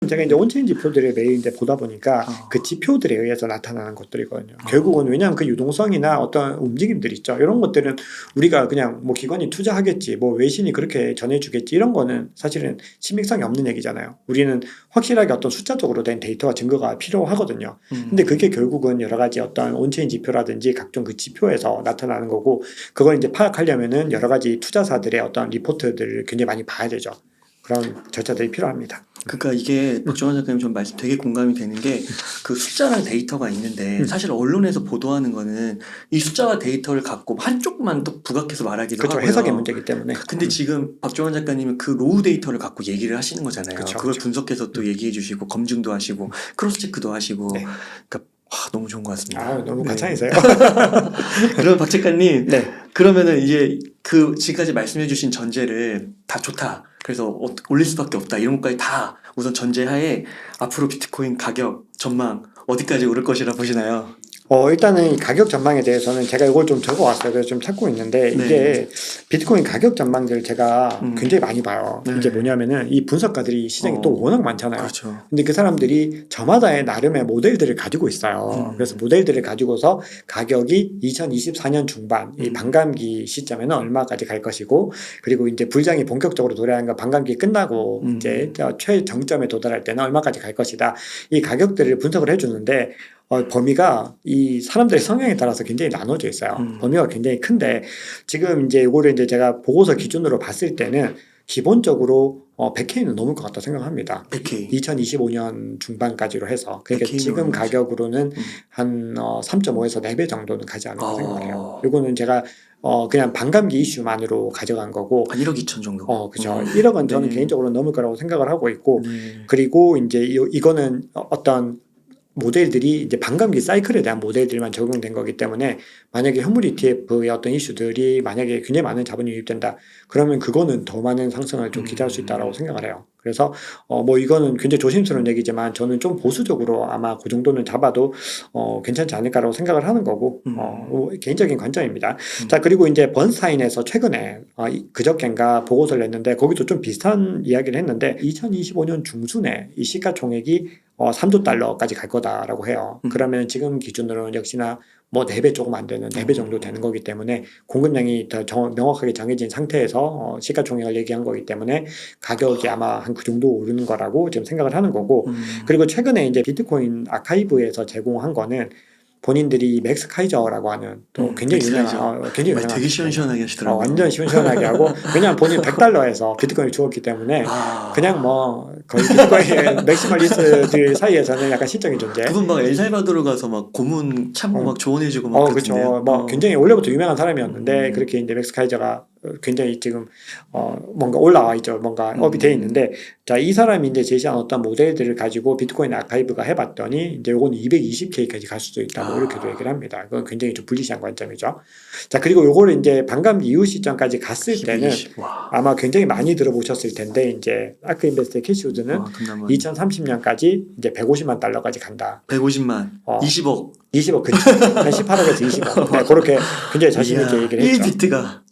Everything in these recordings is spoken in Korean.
제가 이제 온체인 지표들을 매일 이제 보다 보니까 그 지표들에 의해서 나타나는 것들이거든요. 결국은 왜냐하면 그 유동성이나 어떤 움직임들 있죠. 이런 것들은 우리가 그냥 뭐 기관이 투자하겠지, 뭐 외신이 그렇게 전해주겠지, 이런 거는 사실은 신빙성이 없는 얘기잖아요. 우리는 확실하게 어떤 숫자적으로 된 데이터와 증거가 필요하거든요. 근데 그게 결국은 여러 가지 어떤 온체인 지표라든지 각종 그 지표에서 나타나는 거고, 그걸 이제 파악하려면은 여러 가지 투자사들의 어떤 리포트들을 굉장히 많이 봐야 되죠. 그런 절차들이 필요합니다. 그러니까 이게 박정환 작가님 좀 말씀 되게 공감이 되는 게 그 숫자랑 데이터가 있는데 사실 언론에서 보도하는 거는 이 숫자와 데이터를 갖고 한쪽만 또 부각해서 말하기도 그렇죠. 하고요. 해석의 문제이기 때문에. 근데 지금 박정환 작가님은 그 로우 데이터를 갖고 얘기를 하시는 거잖아요. 그쵸, 그걸 그쵸. 분석해서 또 얘기해 주시고 검증도 하시고 크로스 체크도 하시고 네. 그러니까 와, 너무 좋은 것 같습니다. 아, 너무 네. 가창이세요. 그럼 박 작가님 네. 그러면은 이제 그 지금까지 말씀해 주신 전제를 다 좋다. 그래서 올릴 수밖에 없다. 이런 것까지 다 우선 전제하에 앞으로 비트코인 가격 전망 어디까지 오를 것이라 보시나요? 일단은 이 가격 전망에 대해서는 제가 이걸 좀 적어왔어요. 그래서 좀 찾고 있는데, 네. 이게 비트코인 가격 전망들 제가 굉장히 많이 봐요. 네. 이게 뭐냐면은 이 분석가들이 시장에 또 워낙 많잖아요. 그렇죠. 근데 그 사람들이 저마다의 나름의 모델들을 가지고 있어요. 그래서 모델들을 가지고서 가격이 2024년 중반, 이 반감기 시점에는 얼마까지 갈 것이고, 그리고 이제 불장이 본격적으로 도래하는 건 반감기 끝나고 이제 최정점에 도달할 때는 얼마까지 갈 것이다. 이 가격들을 분석을 해주는데, 범위가 이 사람들의 성향에 따라서 굉장히 나눠져 있어요. 범위가 굉장히 큰데, 지금 이제 이거를 이제 제가 보고서 기준으로 봤을 때는 기본적으로 100K는 넘을 것 같다 생각합니다. 100K. 2025년 중반까지로 해서. 그러니까 100K 지금 넘어가죠. 가격으로는 한 3.5에서 4배 정도는 가지 않을까 생각해요. 아. 이거는 제가 그냥 반감기 이슈만으로 가져간 거고, 한 1억 2천 정도. 그죠. 1억은 저는 네. 개인적으로 넘을 거라고 생각을 하고 있고, 네. 그리고 이제 이거는 어떤 모델들이 이제 반감기 사이클에 대한 모델들만 적용된 거기 때문에, 만약에 현물 ETF의 어떤 이슈들이 만약에 굉장히 많은 자본이 유입된다, 그러면 그거는 더 많은 상승을 좀 기대할 수 있다라고 생각을 해요. 그래서 뭐 이거는 굉장히 조심스러운 얘기지만 저는 좀 보수적으로 아마 그 정도는 잡아도 괜찮지 않을까라고 생각을 하는 거고, 개인적인 관점입니다. 자, 그리고 이제 번스타인에서 최근에 그저껜가 보고서를 냈는데, 거기도 좀 비슷한 이야기를 했는데 2025년 중순에 이 시가총액이 3조 달러까지 갈 거다라고 해요. 그러면 지금 기준으로는 역시나 뭐 4배 조금 안 되는 4배 정도 되는 거기 때문에, 공급량이 더 명확하게 정해진 상태에서 시가총액을 얘기한 거기 때문에 가격이 아마 한 그 정도 오르는 거라고 지금 생각을 하는 거고, 그리고 최근에 이제 비트코인 아카이브에서 제공한 거는 본인들이 맥스 카이저라고 하는 또 굉장히 유명한 되게 시원시원하게 하시더라고요. 완전 시원시원하게 하고, 왜냐하면 본인 100달러에서 비트코인을 주었기 때문에 그냥 뭐 거의 비트코인 맥시멀리스트들 사이에서는 약간 시적인 존재. 그분 막 엘살바도르 가서 막 고문 참고 막 조언해주고 막 그렇죠. 그러던데요. 뭐 굉장히 원래부터 유명한 사람이었는데 그렇게 이제 맥스 카이저가 굉장히 지금 뭔가 올라와 있죠. 뭔가 업이 돼 있는데, 자, 이 사람이 이제 제시한 어떤 모델들을 가지고 비트코인 아카이브가 해봤더니 이제 요거는 220K까지 갈 수도 있다, 뭐 이렇게도 얘기를 합니다. 그건 굉장히 좀 불리시한 관점이죠. 자, 그리고 요거를 이제 반감기 이후 시점까지 갔을 때는 아마 굉장히 많이 들어보셨을 텐데, 이제 아크 인베스트의 캐시우드는 2030년까지 이제 150만 달러까지 간다. 150만, 20억, 그치. 한 18억에서 20억. 네, 그렇게 굉장히 자신있게 얘기를 했죠.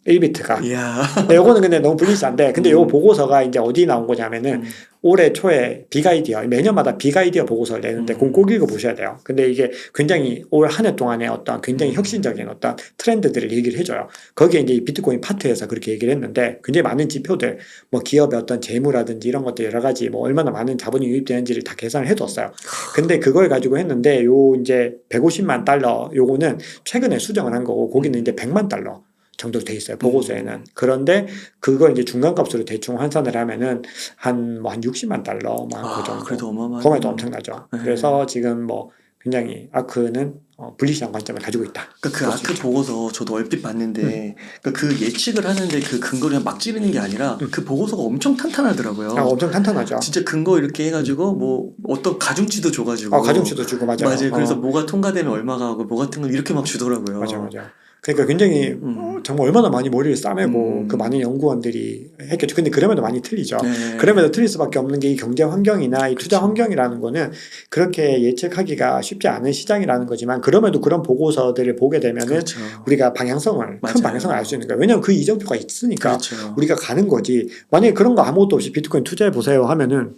1비트가. 이야. 네, 요거는 근데 너무 불리한데, 근데 요 보고서가 이제 어디 나온 거냐면은 올해 초에 빅아이디어, 매년마다 빅아이디어 보고서를 내는데 꼭 읽어보셔야 돼요. 근데 이게 굉장히 올 한 해 동안에 어떤 굉장히 혁신적인 어떤 트렌드들을 얘기를 해줘요. 거기에 이제 이 비트코인 파트에서 그렇게 얘기를 했는데, 굉장히 많은 지표들, 뭐 기업의 어떤 재무라든지 이런 것들 여러 가지 뭐 얼마나 많은 자본이 유입되는지를 다 계산을 해뒀어요. 근데 그걸 가지고 했는데, 요 이제 150만 달러 요거는 최근에 수정을 한 거고, 거기는 이제 100만 달러 정도 돼 있어요, 보고서에는. 그런데 그걸 이제 중간값으로 대충 환산을 하면은 한 60만 달러, 그 정도. 그래도 어마어마한. 그거도 엄청나죠. 그래서 지금 뭐 굉장히 아크는 불리시한 관점을 가지고 있다. 그러니까 그 아크 보고서 저도 얼핏 봤는데, 그러니까 그 예측을 하는데 그 근거를 그냥 막 찌르는 게 아니라 그 보고서가 엄청 탄탄하더라고요. 엄청 탄탄하죠. 진짜 근거 이렇게 해가지고 뭐 어떤 가중치도 줘가지고. 가중치도 주고, 맞아요. 그래서 뭐가 통과되면 얼마가 하고 뭐 같은 걸 이렇게 막 주더라고요. 맞아. 그러니까 굉장히 정말 얼마나 많이 머리를 싸매고 음. 그 많은 연구원들이 했겠죠. 근데 그럼에도 많이 틀리죠. 네. 그럼에도 틀릴 수밖에 없는 게 이 경제 환경이나 이 투자 그쵸. 환경이라는 거는 그렇게 예측하기가 쉽지 않은 시장이라는 거지만 그럼에도 그런 보고서들을 보게 되면은 그렇죠. 우리가 방향성을 큰 맞아요. 방향성을 알 수 있는 거예요. 왜냐하면 그 이정표가 있으니까 그렇죠. 우리가 가는 거지. 만약에 그런 거 아무것도 없이 비트코인 투자해 보세요 하면은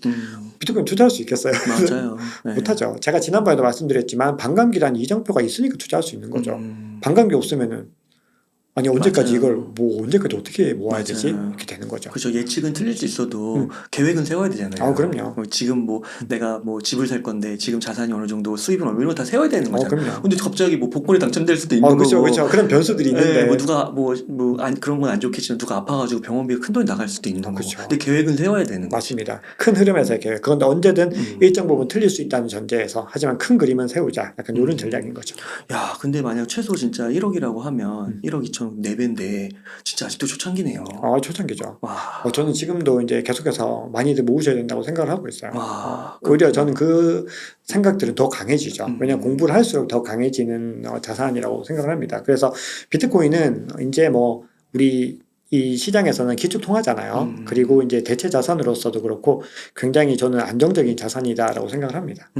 비트코인 투자할 수 있겠어요? 맞아요. 네. 못하죠. 제가 지난번에도 말씀드렸지만 반감기란 이정표가 있으니까 투자할 수 있는 거죠. 반감기 없으면은 아니 언제까지 맞아요. 이걸 뭐 언제까지 어떻게 모아야 되지? 맞아요. 이렇게 되는 거죠. 그죠. 예측은 틀릴 수 있어도 계획은 세워야 되잖아요. 그럼요. 지금 뭐 내가 뭐 집을 살 건데 지금 자산이 어느 정도 수입은 이런 거 다 세워야 되는 거잖아요. 그럼요. 근데 갑자기 뭐 복권에 당첨될 수도 있는 그렇죠, 거고. 그렇죠. 그런 변수들이 있는데. 뭐 누가 그런 건 안 좋겠지만 누가 아파가지고 병원비가 큰 돈이 나갈 수도 있는 거고. 그렇죠. 근데 계획은 세워야 되는 거죠. 맞습니다. 큰 흐름에서의 계획. 그런데 언제든 일정 부분 틀릴 수 있다는 전제에서 하지만 큰 그림은 세우자. 약간 이런 전략인 거죠. 야, 근데 만약 최소 진짜 1억이라고 하면 1억 2천 4배인데 진짜 아직도 초창기네요. 초창기죠. 와. 저는 지금도 이제 계속해서 많이들 모으셔야 된다고 생각을 하고 있어요. 와. 오히려 저는 그 생각들은 더 강해지죠. 왜냐하면 공부를 할수록 더 강해지는 자산이라고 생각을 합니다. 그래서 비트코인은 이제 뭐 우리 이 시장에서는 기축 통화잖아요. 그리고 이제 대체 자산으로서도 그렇고 굉장히 저는 안정적인 자산이다라고 생각을 합니다.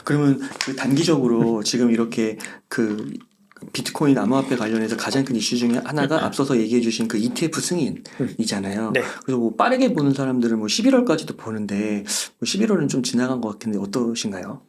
그러면 그 단기적으로 지금 이렇게 그 비트코인 암호화폐 관련해서 가장 큰 이슈 중에 하나가 앞서서 얘기해 주신 그 ETF 승인이잖아요. 네. 그래서 뭐 빠르게 보는 사람들은 뭐 11월까지도 보는데 뭐 11월은 좀 지나간 것 같은데 어떠신가요?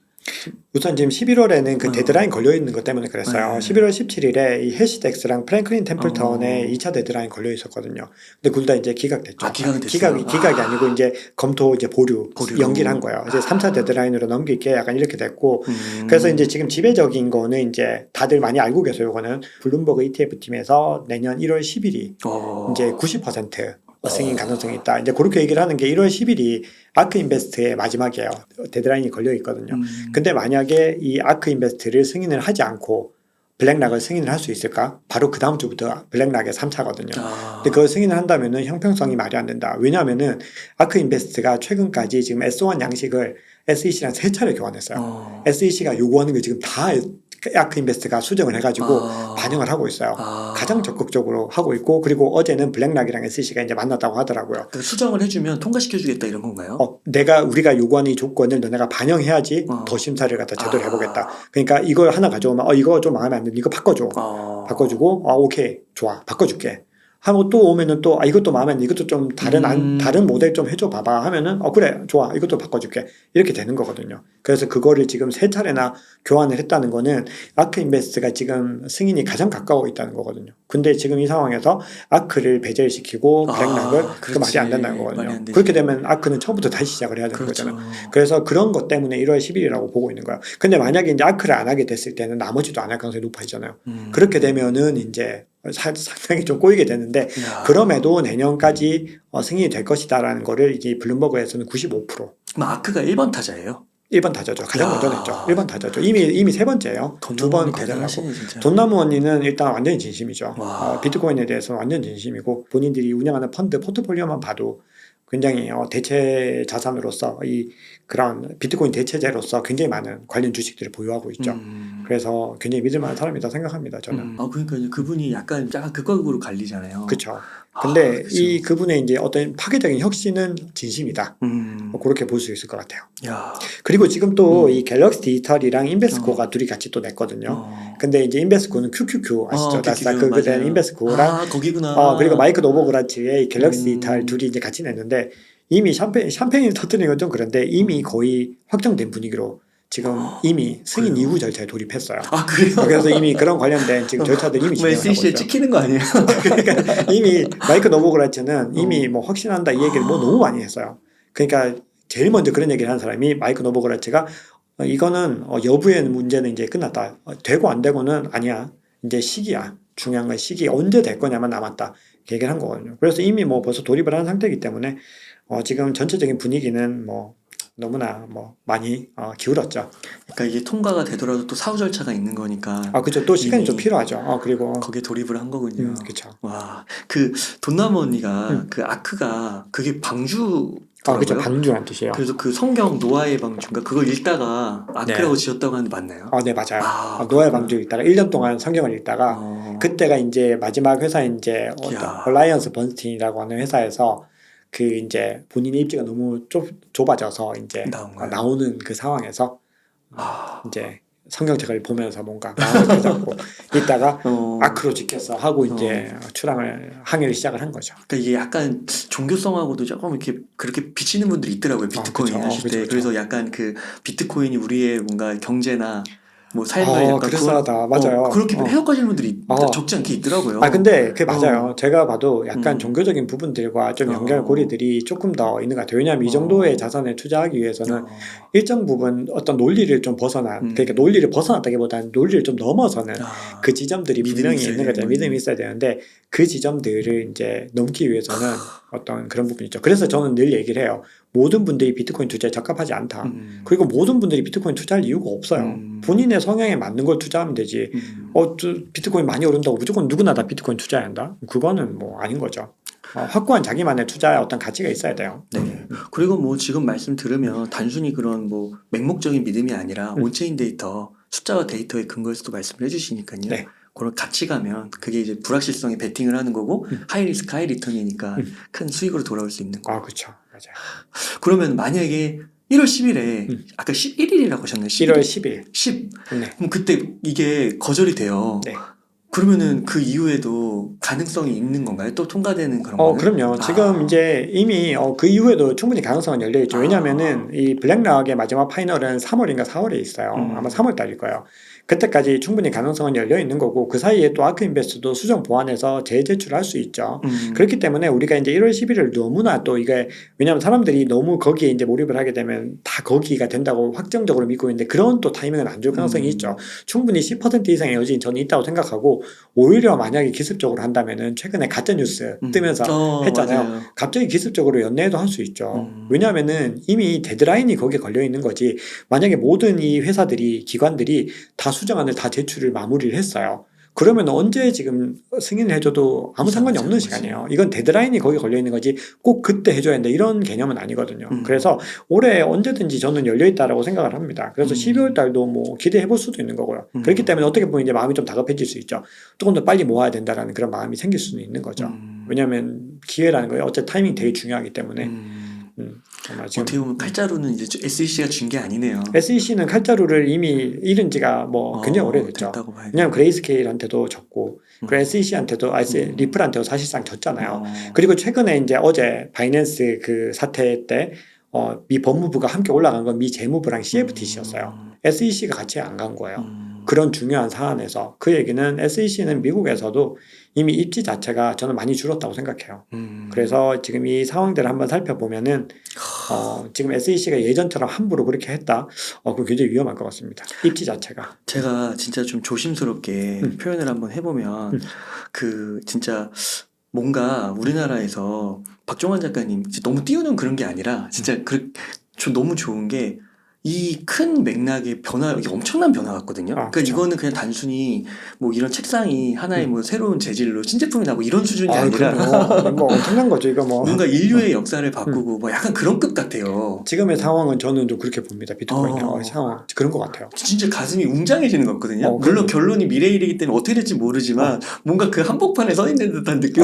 우선 지금 11월에는 그 데드라인 걸려 있는 것 때문에 그랬어요. 네. 11월 17일에 이 해시덱스랑 프랭클린 템플턴의 2차 데드라인 걸려 있었거든요. 근데 둘 다 이제 기각됐죠. 기각은 됐어요. 기각이 아니고 이제 검토 이제 보류로 연기를 한 거예요. 이제 3차 아. 데드라인으로 넘길게 약간 이렇게 됐고 그래서 이제 지금 지배적인 거는 이제 다들 많이 알고 계세요. 이거는 블룸버그 ETF 팀에서 내년 1월 10일이 이제 90% 승인 가능성이 있다. 이제 그렇게 얘기를 하는 게 1월 10일이 아크 인베스트의 마지막이에요. 데드라인이 걸려 있거든요. 근데 만약에 이 아크 인베스트를 승인을 하지 않고 블랙락을 승인을 할 수 있을까? 바로 그 다음 주부터 블랙락의 3차거든요. 근데 그걸 승인을 한다면은 형평성이 말이 안 된다. 왜냐하면은 아크 인베스트가 최근까지 지금 S1 양식을 SEC랑 3차례 교환했어요. SEC가 요구하는 게 지금 다 아크 인베스트가 수정을 해가지고 반영을 하고 있어요. 가장 적극적으로 하고 있고 그리고 어제는 블랙락이랑 SEC가 이제 만났다고 하더라고요. 그 수정을 해주면 통과시켜주겠다 이런 건가요? 우리가 요구하는 이 조건을 너네가 반영해야지 더 심사를 갖다 제대로 해보겠다. 그러니까 이걸 하나 가져오면 이거 좀 마음에 안 드는데 이거 바꿔줘. 바꿔주고 오케이 좋아 바꿔줄게. 하고 또 오면은 또 이것도 마음에 안 드 이것도 좀 다른 모델 좀 해줘 봐봐 하면은 그래 좋아 이것도 바꿔줄게 이렇게 되는 거거든요. 그래서 그거를 지금 3차례나 교환을 했다는 거는 아크 인베스트가 지금 승인이 가장 가까워 있다는 거거든요. 근데 지금 이 상황에서 아크를 배제시키고 블랙락을 그 말이 안 된다는 거거든요. 그렇게 되면 아크는 처음부터 다시 시작을 해야 되는 거잖아요. 그래서 그런 것 때문에 1월 10일이라고 보고 있는 거예요. 근데 만약에 이제 아크를 안 하게 됐을 때는 나머지도 안 할 가능성이 높아지잖아요. 그렇게 되면은 이제 상당히 좀 꼬이게 되는데 그럼에도 내년까지 승인이 될 것이다라는 거를 이제 블룸버그에서는 95%. 그럼 아크가 1번 타자예요? 1번 타자죠. 가장 먼저 냈죠. 1번 타자죠. 이미 3번째예요. 2번 거절하고. 돈나무 언니는 일단 완전히 진심이죠. 비트코인에 대해서 완전 진심이고 본인들이 운영하는 펀드 포트폴리오만 봐도 굉장히 대체 자산으로서 그런 비트코인 대체제로서 굉장히 많은 관련 주식들을 보유하고 있죠. 그래서 굉장히 믿을 만한 사람이다 생각합니다. 저는. 그러니까 그분이 약간 극과극으로 갈리잖아요. 그렇죠. 근데 그분의 이제 어떤 파괴적인 혁신은 진심이다. 그렇게 볼 수 있을 것 같아요. 그리고 지금 또 이 갤럭시 디지털이랑 인베스코가 둘이 같이 또 냈거든요. 근데 이제 인베스코는 QQQ 아시죠? 나스다크 그된 인베스코랑 거기구나. 그리고 마이크 노보그라치의 갤럭시 디지털 둘이 이제 같이 냈는데 이미 샴페인을 터뜨리는 건 좀 그런데 이미 거의 확정된 분위기로 지금 이미 승인 이후 절차에 돌입했어요. 그래요? 그래서 이미 그런 관련된 지금 절차들이 이미 진행하고 있어요. SEC에 찍히는 거 아니에요? 그러니까 이미 마이크 노보그라츠는 이미 뭐 확신한다 이 얘기를 뭐 너무 많이 했어요. 그러니까 제일 먼저 그런 얘기를 한 사람이 마이크 노보그라츠가 이거는 여부의 문제는 이제 끝났다. 되고 안 되고는 아니야. 이제 시기야. 중요한 건 시기 언제 될 거냐만 남았다. 얘기를 한 거거든요. 그래서 이미 뭐 벌써 돌입을 한 상태이기 때문에 지금 전체적인 분위기는 뭐 너무나 뭐 많이 기울었죠. 그러니까 이게 통과가 되더라도 또 사후 절차가 있는 거니까. 그렇죠. 또 시간이 좀 필요하죠. 그리고 거기에 돌입을 한 거군요. 그렇죠. 와, 그 돈나무 언니가 그 아크가 그게 방주 그렇죠. 방주란 뜻이에요. 그래서 그 성경 노아의 방주인가 그걸 읽다가 아크라고 네. 지었다고 하는데 맞나요? 네, 맞아요. 아, 노아의 그렇구나. 방주 읽다가 1년 동안 성경을 읽다가 그때가 이제 마지막 회사인 이제 이야. 얼라이언스 번스틴이라고 하는 회사에서 그 이제 본인의 입지가 너무 좁아져서 이제 나온 거예요? 나오는 그 상황에서 아, 이제 성경책을 보면서 뭔가 마음을 다잡고 있다가 아크로 지켰어 하고 이제 항해를 시작을 한 거죠. 그러니까 이게 약간 종교성하고도 조금 이렇게 그렇게 비치는 분들이 있더라고요. 비트코인 그쵸. 하실 때. 그쵸. 그래서 약간 그 비트코인이 우리의 뭔가 경제나 뭐 삶을 약간 그럴싸하다. 맞아요. 그렇게 해석하시는 분들이 적지 않게 있더라고요. 근데 그게 맞아요. 제가 봐도 약간 음. 종교적인 부분들과 좀 연결 고리들이 조금 더 있는 것 같아요. 왜냐하면 이 정도의 자산에 투자하기 위해서는 일정 부분 어떤 논리를 좀 벗어난, 그러니까 논리를 벗어났다기보다는 논리를 좀 넘어서는 그 지점들이 믿음이 분명히 있어야 있는 거죠. 되는 믿음이 있어야 되는데 그 지점들을 이제 넘기 위해서는 어떤 그런 부분이 있죠. 그래서 저는 늘 얘기를 해요. 모든 분들이 비트코인 투자에 적합하지 않다. 그리고 모든 분들이 비트코인 투자할 이유가 없어요. 본인의 성향에 맞는 걸 투자하면 되지. 비트코인 많이 오른다고 무조건 누구나 다 비트코인 투자해야 한다? 그거는 뭐 아닌 거죠. 확고한 자기만의 투자에 어떤 가치가 있어야 돼요. 네. 그리고 뭐 지금 말씀 들으면 단순히 그런 뭐 맹목적인 믿음이 아니라 온체인 데이터, 숫자와 데이터의 근거에서도 말씀을 해주시니까요. 네. 그런 같이 가면 그게 이제 불확실성에 베팅을 하는 거고 하이 리스크 하이 리턴이니까 큰 수익으로 돌아올 수 있는 거. 그렇죠. 맞아요. 그러면 만약에 1월 10일에 아까 11일이라고 하셨나요? 1월 10일. 10. 네. 그럼 그때 이게 거절이 돼요. 네. 그러면은 그 이후에도 가능성이 있는 건가요? 또 통과되는 그런 거예요? 그럼요. 지금 이제 이미 그 이후에도 충분히 가능성은 열려 있죠. 왜냐면은 이 블랙락의 마지막 파이널은 3월인가 4월에 있어요. 아마 3월 달일 거예요. 그때까지 충분히 가능성은 열려 있는 거고 그 사이에 또 아크 인베스트도 수정 보완해서 재제출할 수 있죠. 그렇기 때문에 우리가 이제 1월 11일 너무나 또 이게 왜냐하면 사람들이 너무 거기에 이제 몰입을 하게 되면 다 거기가 된다고 확정적으로 믿고 있는데 그런 또 타이밍은 안 줄 가능성이 있죠. 충분히 10% 이상의 여진이 저는 있다고 생각하고 오히려 만약에 기습적으로 한다면은 최근에 가짜 뉴스 뜨면서 했잖아요. 맞아요. 갑자기 기습적으로 연내도 할 수 있죠. 왜냐하면은 이미 데드라인이 거기에 걸려 있는 거지. 만약에 모든 이 회사들이 기관들이 다 수정안을 다 제출을 마무리를 했어요. 그러면 언제 지금 승인을 해줘도 아무 상관이 없는 시간이에요. 이건 데드라인이 거기 걸려 있는 거지 꼭 그때 해줘야 한다 이런 개념은 아니거든요. 그래서 올해 언제든지 저는 열려 있다라고 생각을 합니다. 그래서 12월 달도 뭐 기대해 볼 수도 있는 거고요. 그렇기 때문에 어떻게 보면 이제 마음이 좀 다급해질 수 있죠. 조금 더 빨리 모아야 된다라는 그런 마음이 생길 수는 있는 거죠. 왜냐하면 기회라는 거예요. 어째 타이밍 되게 중요하기 때문에. 정말 지금 어떻게 보면 칼자루는 이제 SEC가 준 게 아니네요. SEC는 칼자루를 이미 잃은 지가 뭐 굉장히 오래됐죠. 됐다고 봐야겠네요. 왜냐하면 그레이스케일한테도 졌고 그리고 SEC한테도 리플한테도 사실상 졌잖아요. 그리고 최근에 이제 어제 바이낸스 그 사태 때 미 법무부가 함께 올라간 건 미 재무부랑 CFTC였어요. SEC가 같이 안 간 거예요. 그런 중요한 사안에서 그 얘기는 SEC는 미국에서도 이미 입지 자체가 저는 많이 줄었다고 생각해요. 그래서 지금 이 상황들을 한번 살펴보면은 지금 SEC가 예전처럼 함부로 그렇게 했다. 그거 굉장히 위험할 것 같습니다. 입지 자체가. 제가 진짜 좀 조심스럽게 표현을 한번 해보면 그 진짜 뭔가 우리나라에서 박종환 작가님 너무 띄우는 그런 게 아니라 진짜 저 너무 좋은 게 이 큰 맥락의 변화, 이게 엄청난 변화 같거든요. 그러니까 그쵸. 이거는 그냥 단순히 뭐 이런 책상이 하나의 뭐 새로운 재질로 신제품이 나고 이런 수준이 아니라 뭐 엄청난 거죠. 이거 뭐 뭔가 인류의 역사를 바꾸고 뭐 약간 그런 급 같아요. 지금의 상황은 저는 좀 그렇게 봅니다. 비트코인의 상황 그런 것 같아요. 진짜 가슴이 웅장해지는 것 같거든요. 물론 그럼요. 결론이 미래일이기 때문에 어떻게 될지 모르지만 뭔가 그 한복판에 서 있는 듯한 느낌.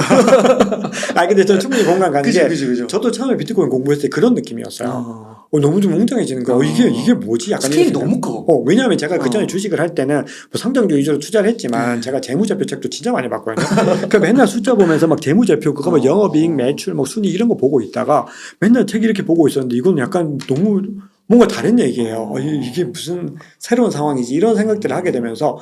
근데 저 충분히 공감 가는 게 그죠. 저도 처음에 비트코인 공부했을 때 그런 느낌이었어요. 너무 좀 웅장해지는 거예요. 이게 뭐지? 약간 스케일이 이런 너무 생각. 커. 왜냐하면 제가 그 전에 주식을 할 때는 뭐 성장주 위주로 투자를 했지만 제가 재무제표 책도 진짜 많이 봤거든요. 그러니까 맨날 숫자 보면서 막 재무제표 그거 막 영업이익, 매출, 막 순위 이런 거 보고 있다가 맨날 책 이렇게 보고 있었는데 이건 약간 너무 뭔가 다른 얘기예요. 이게 무슨 새로운 상황이지 이런 생각들을 하게 되면서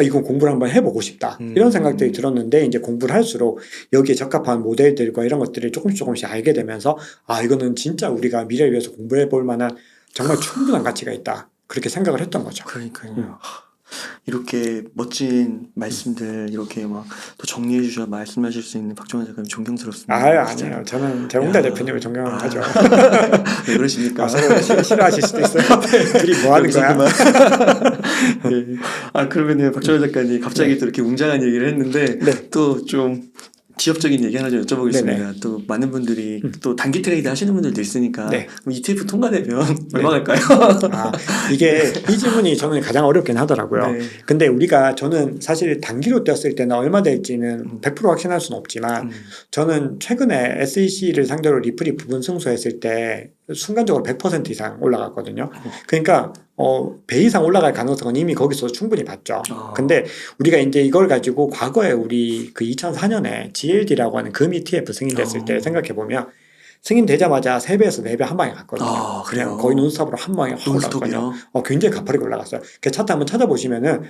이건 공부를 한번 해보고 싶다. 이런 생각들이 들었는데, 이제 공부를 할수록 여기에 적합한 모델들과 이런 것들을 조금씩 알게 되면서, 이거는 진짜 우리가 미래를 위해서 공부해 볼 만한 정말 충분한 가치가 있다. 그렇게 생각을 했던 거죠. 그러니까요. 이렇게 멋진 말씀들 이렇게 막 또 정리해 주셔 말씀하실 수 있는 박종환 작가님 존경스럽습니다. 아니에요. 저는 재홍달 대표님을 존경하죠. 왜 그러십니까? 싫어하실 수도 있어요. 둘이 뭐 하는 거야? 네. 그러면은 박종환 작가님 갑자기 또 이렇게 웅장한 얘기를 했는데 또 좀 지엽적인 얘기 하나 좀 여쭤보겠습니다. 네네. 또 많은 분들이 또 단기 트레이드 하시는 분들도 있으니까 네. 그럼 ETF 통과되면 얼마 갈까요? 아, 이게 이 질문이 저는 가장 어렵긴 하더라고요. 네. 근데 저는 사실 단기로 뛰었을 때는 얼마 될지는 100% 확신할 수는 없지만 저는 최근에 SEC를 상대로 리플이 부분 승소했을 때 순간적으로 100% 이상 올라갔거든요. 그러니까 배 이상 올라갈 가능성은 이미 거기서 충분히 봤죠. 근데 우리가 이제 이걸 가지고 과거에 우리 그 2004년에 GLD라고 하는 금 ETF 승인됐을 때 생각해 보면 승인되자마자 3배에서 4배 한 방에 갔거든요. 아, 그냥 그래요? 거의 논스톱으로 한 방에 확 올라갔거든요. 논스톱이요? 굉장히 가파르게 올라갔어요. 그 차트 한번 찾아보시면은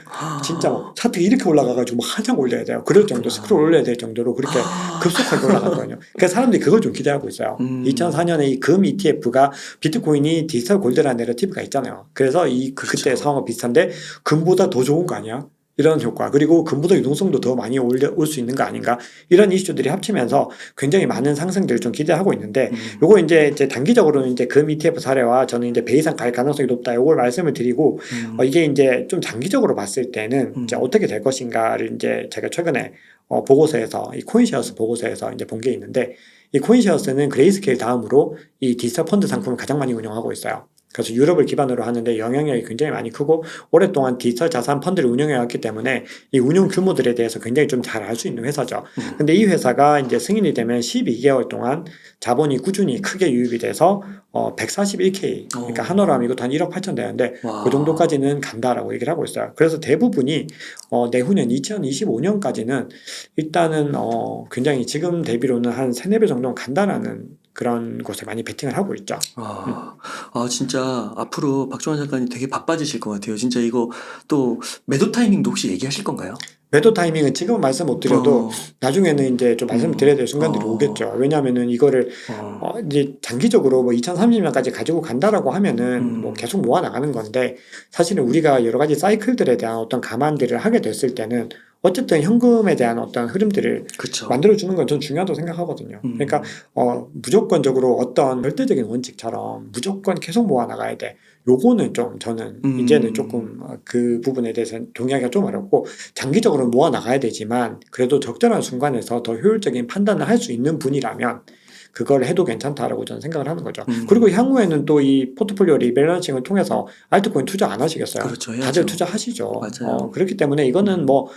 진짜 뭐 차트 이렇게 올라가가지고 뭐 한참 올려야 돼요. 그럴 정도 스크롤 올려야 될 정도로 그렇게 급속하게 올라갔거든요. 그래서 사람들이 그걸 좀 기대하고 있어요. 2004년에 이 금 ETF가 비트코인이 디지털 골드라는 내러티브가 있잖아요. 그래서 그때 상황과 비슷한데 금보다 더 좋은 거 아니야? 이런 효과, 그리고 금보다 유동성도 더 많이 올 수 있는 거 아닌가, 이런 이슈들이 합치면서 굉장히 많은 상승들을 좀 기대하고 있는데, 요거 이제 단기적으로는 이제 금 ETF 사례와 저는 이제 배 이상 갈 가능성이 높다, 요걸 말씀을 드리고, 이게 이제 좀 장기적으로 봤을 때는 이제 어떻게 될 것인가를 이제 제가 최근에 보고서에서, 이 코인시어스 보고서에서 이제 본 게 있는데, 이 코인시어스는 그레이스케일 다음으로 이 디지털 펀드 상품을 가장 많이 운영하고 있어요. 그래서 유럽을 기반으로 하는데 영향력이 굉장히 많이 크고, 오랫동안 디지털 자산 펀드를 운영해왔기 때문에 이 운영 규모들에 대해서 굉장히 좀 잘 알 수 있는 회사죠. 근데 이 회사가 이제 승인이 되면 12개월 동안 자본이 꾸준히 크게 유입이 돼서 141K, 그러니까 한화로 하면 이것도 한 1억 8천 되는데 그 정도까지는 간다라고 얘기를 하고 있어요. 그래서 대부분이 내후년 2025년까지는 일단은 굉장히 지금 대비로는 한 3, 4배 정도는 간다라는 그런 곳에 많이 베팅을 하고 있죠. 진짜 앞으로 박종환 작가님 되게 바빠지실 것 같아요. 진짜 이거 또 매도 타이밍도 혹시 얘기하실 건가요? 매도 타이밍은 지금은 말씀 못 드려도 나중에는 이제 좀 말씀을 드려야 될 순간들이 오겠죠. 왜냐하면은 이거를 이제 장기적으로 뭐 2030년까지 가지고 간다라고 하면은 뭐 계속 모아 나가는 건데, 사실은 우리가 여러 가지 사이클들에 대한 어떤 감안들을 하게 됐을 때는 어쨌든 현금에 대한 어떤 흐름들을 그쵸. 만들어주는 건 전 중요하다고 생각하거든요. 그러니까 무조건적으로 어떤 절대적인 원칙처럼 무조건 계속 모아 나가야 돼, 요거는 좀 저는 이제는 조금 그 부분에 대해서 동의하기가 좀 어렵고, 장기적으로 모아 나가야 되지만 그래도 적절한 순간에서 더 효율적인 판단을 할 수 있는 분이라면 그걸 해도 괜찮다라고 저는 생각을 하는 거죠. 그리고 향후에는 또 이 포트폴리오 리밸런싱을 통해서 알트코인 투자 안 하시겠어요? 그렇죠. 해야죠. 다들 투자하시죠. 맞아요. 그렇기 때문에 이거는 뭐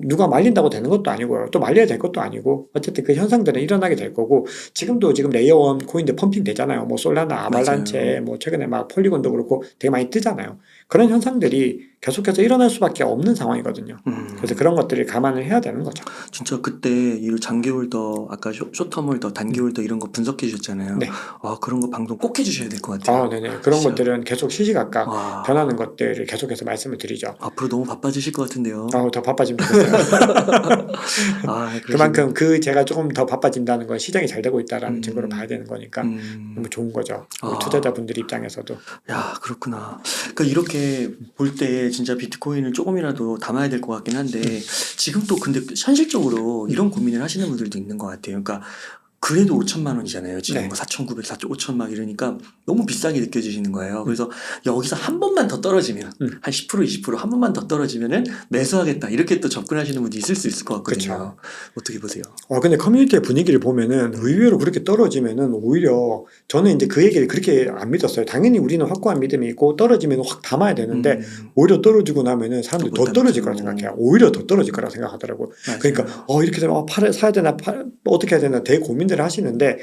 누가 말린다고 되는 것도 아니고요. 또 말려야 될 것도 아니고, 어쨌든 그 현상들은 일어나게 될 거고, 지금 레이어원 코인들 펌핑 되잖아요. 뭐 솔라나, 아발란체, 맞아요. 뭐 최근에 막 폴리곤도 그렇고 되게 많이 뜨잖아요. 그런 현상들이 계속해서 일어날 수밖에 없는 상황이거든요. 그래서 그런 것들을 감안을 해야 되는 거죠. 진짜 그때 이 장기 홀더, 아까 쇼텀 홀더, 단기 홀더 이런 거 분석해 주셨잖아요. 네. 그런 거 방송 꼭 해주셔야 될 것 같아요. 네네. 그런 진짜. 것들은 계속 시시각각 변하는 것들을 계속해서 말씀을 드리죠. 앞으로 너무 바빠지실 것 같은데요. 더 바빠지면 좋겠어요. 그만큼 제가 조금 더 바빠진다는 건 시장이 잘 되고 있다라는 증거로 봐야 되는 거니까 너무 좋은 거죠. 우리 투자자분들 입장에서도. 야, 그렇구나. 그러니까 이렇게 볼 때 진짜 비트코인을 조금이라도 담아야 될 것 같긴 한데, 지금 또 근데 현실적으로 이런 고민을 하시는 분들도 있는 것 같아요. 그러니까 그래도 5천만 원이잖아요. 지금 네. 뭐 4,900, 4,5천 막 이러니까 너무 비싸게 느껴지시는 거예요. 그래서 여기서 한 번만 더 떨어지면 한 10%, 20%한 번만 더 떨어지면은 매수하겠다, 이렇게 또 접근하시는 분도 있을 것 같거든요. 그쵸. 어떻게 보세요? 근데 커뮤니티의 분위기를 보면은 의외로 그렇게 떨어지면은 오히려 저는 이제 그 얘기를 그렇게 안 믿었어요. 당연히 우리는 확고한 믿음이 있고 떨어지면 확 담아야 되는데 오히려 떨어지고 나면은 사람들이 더 떨어질 거라 생각해요. 오히려 더 떨어질 거라 생각하더라고요. 맞아요. 그러니까 이렇게 되면 사야 되나 어떻게 해야 되나 되게 고민들을 하시는데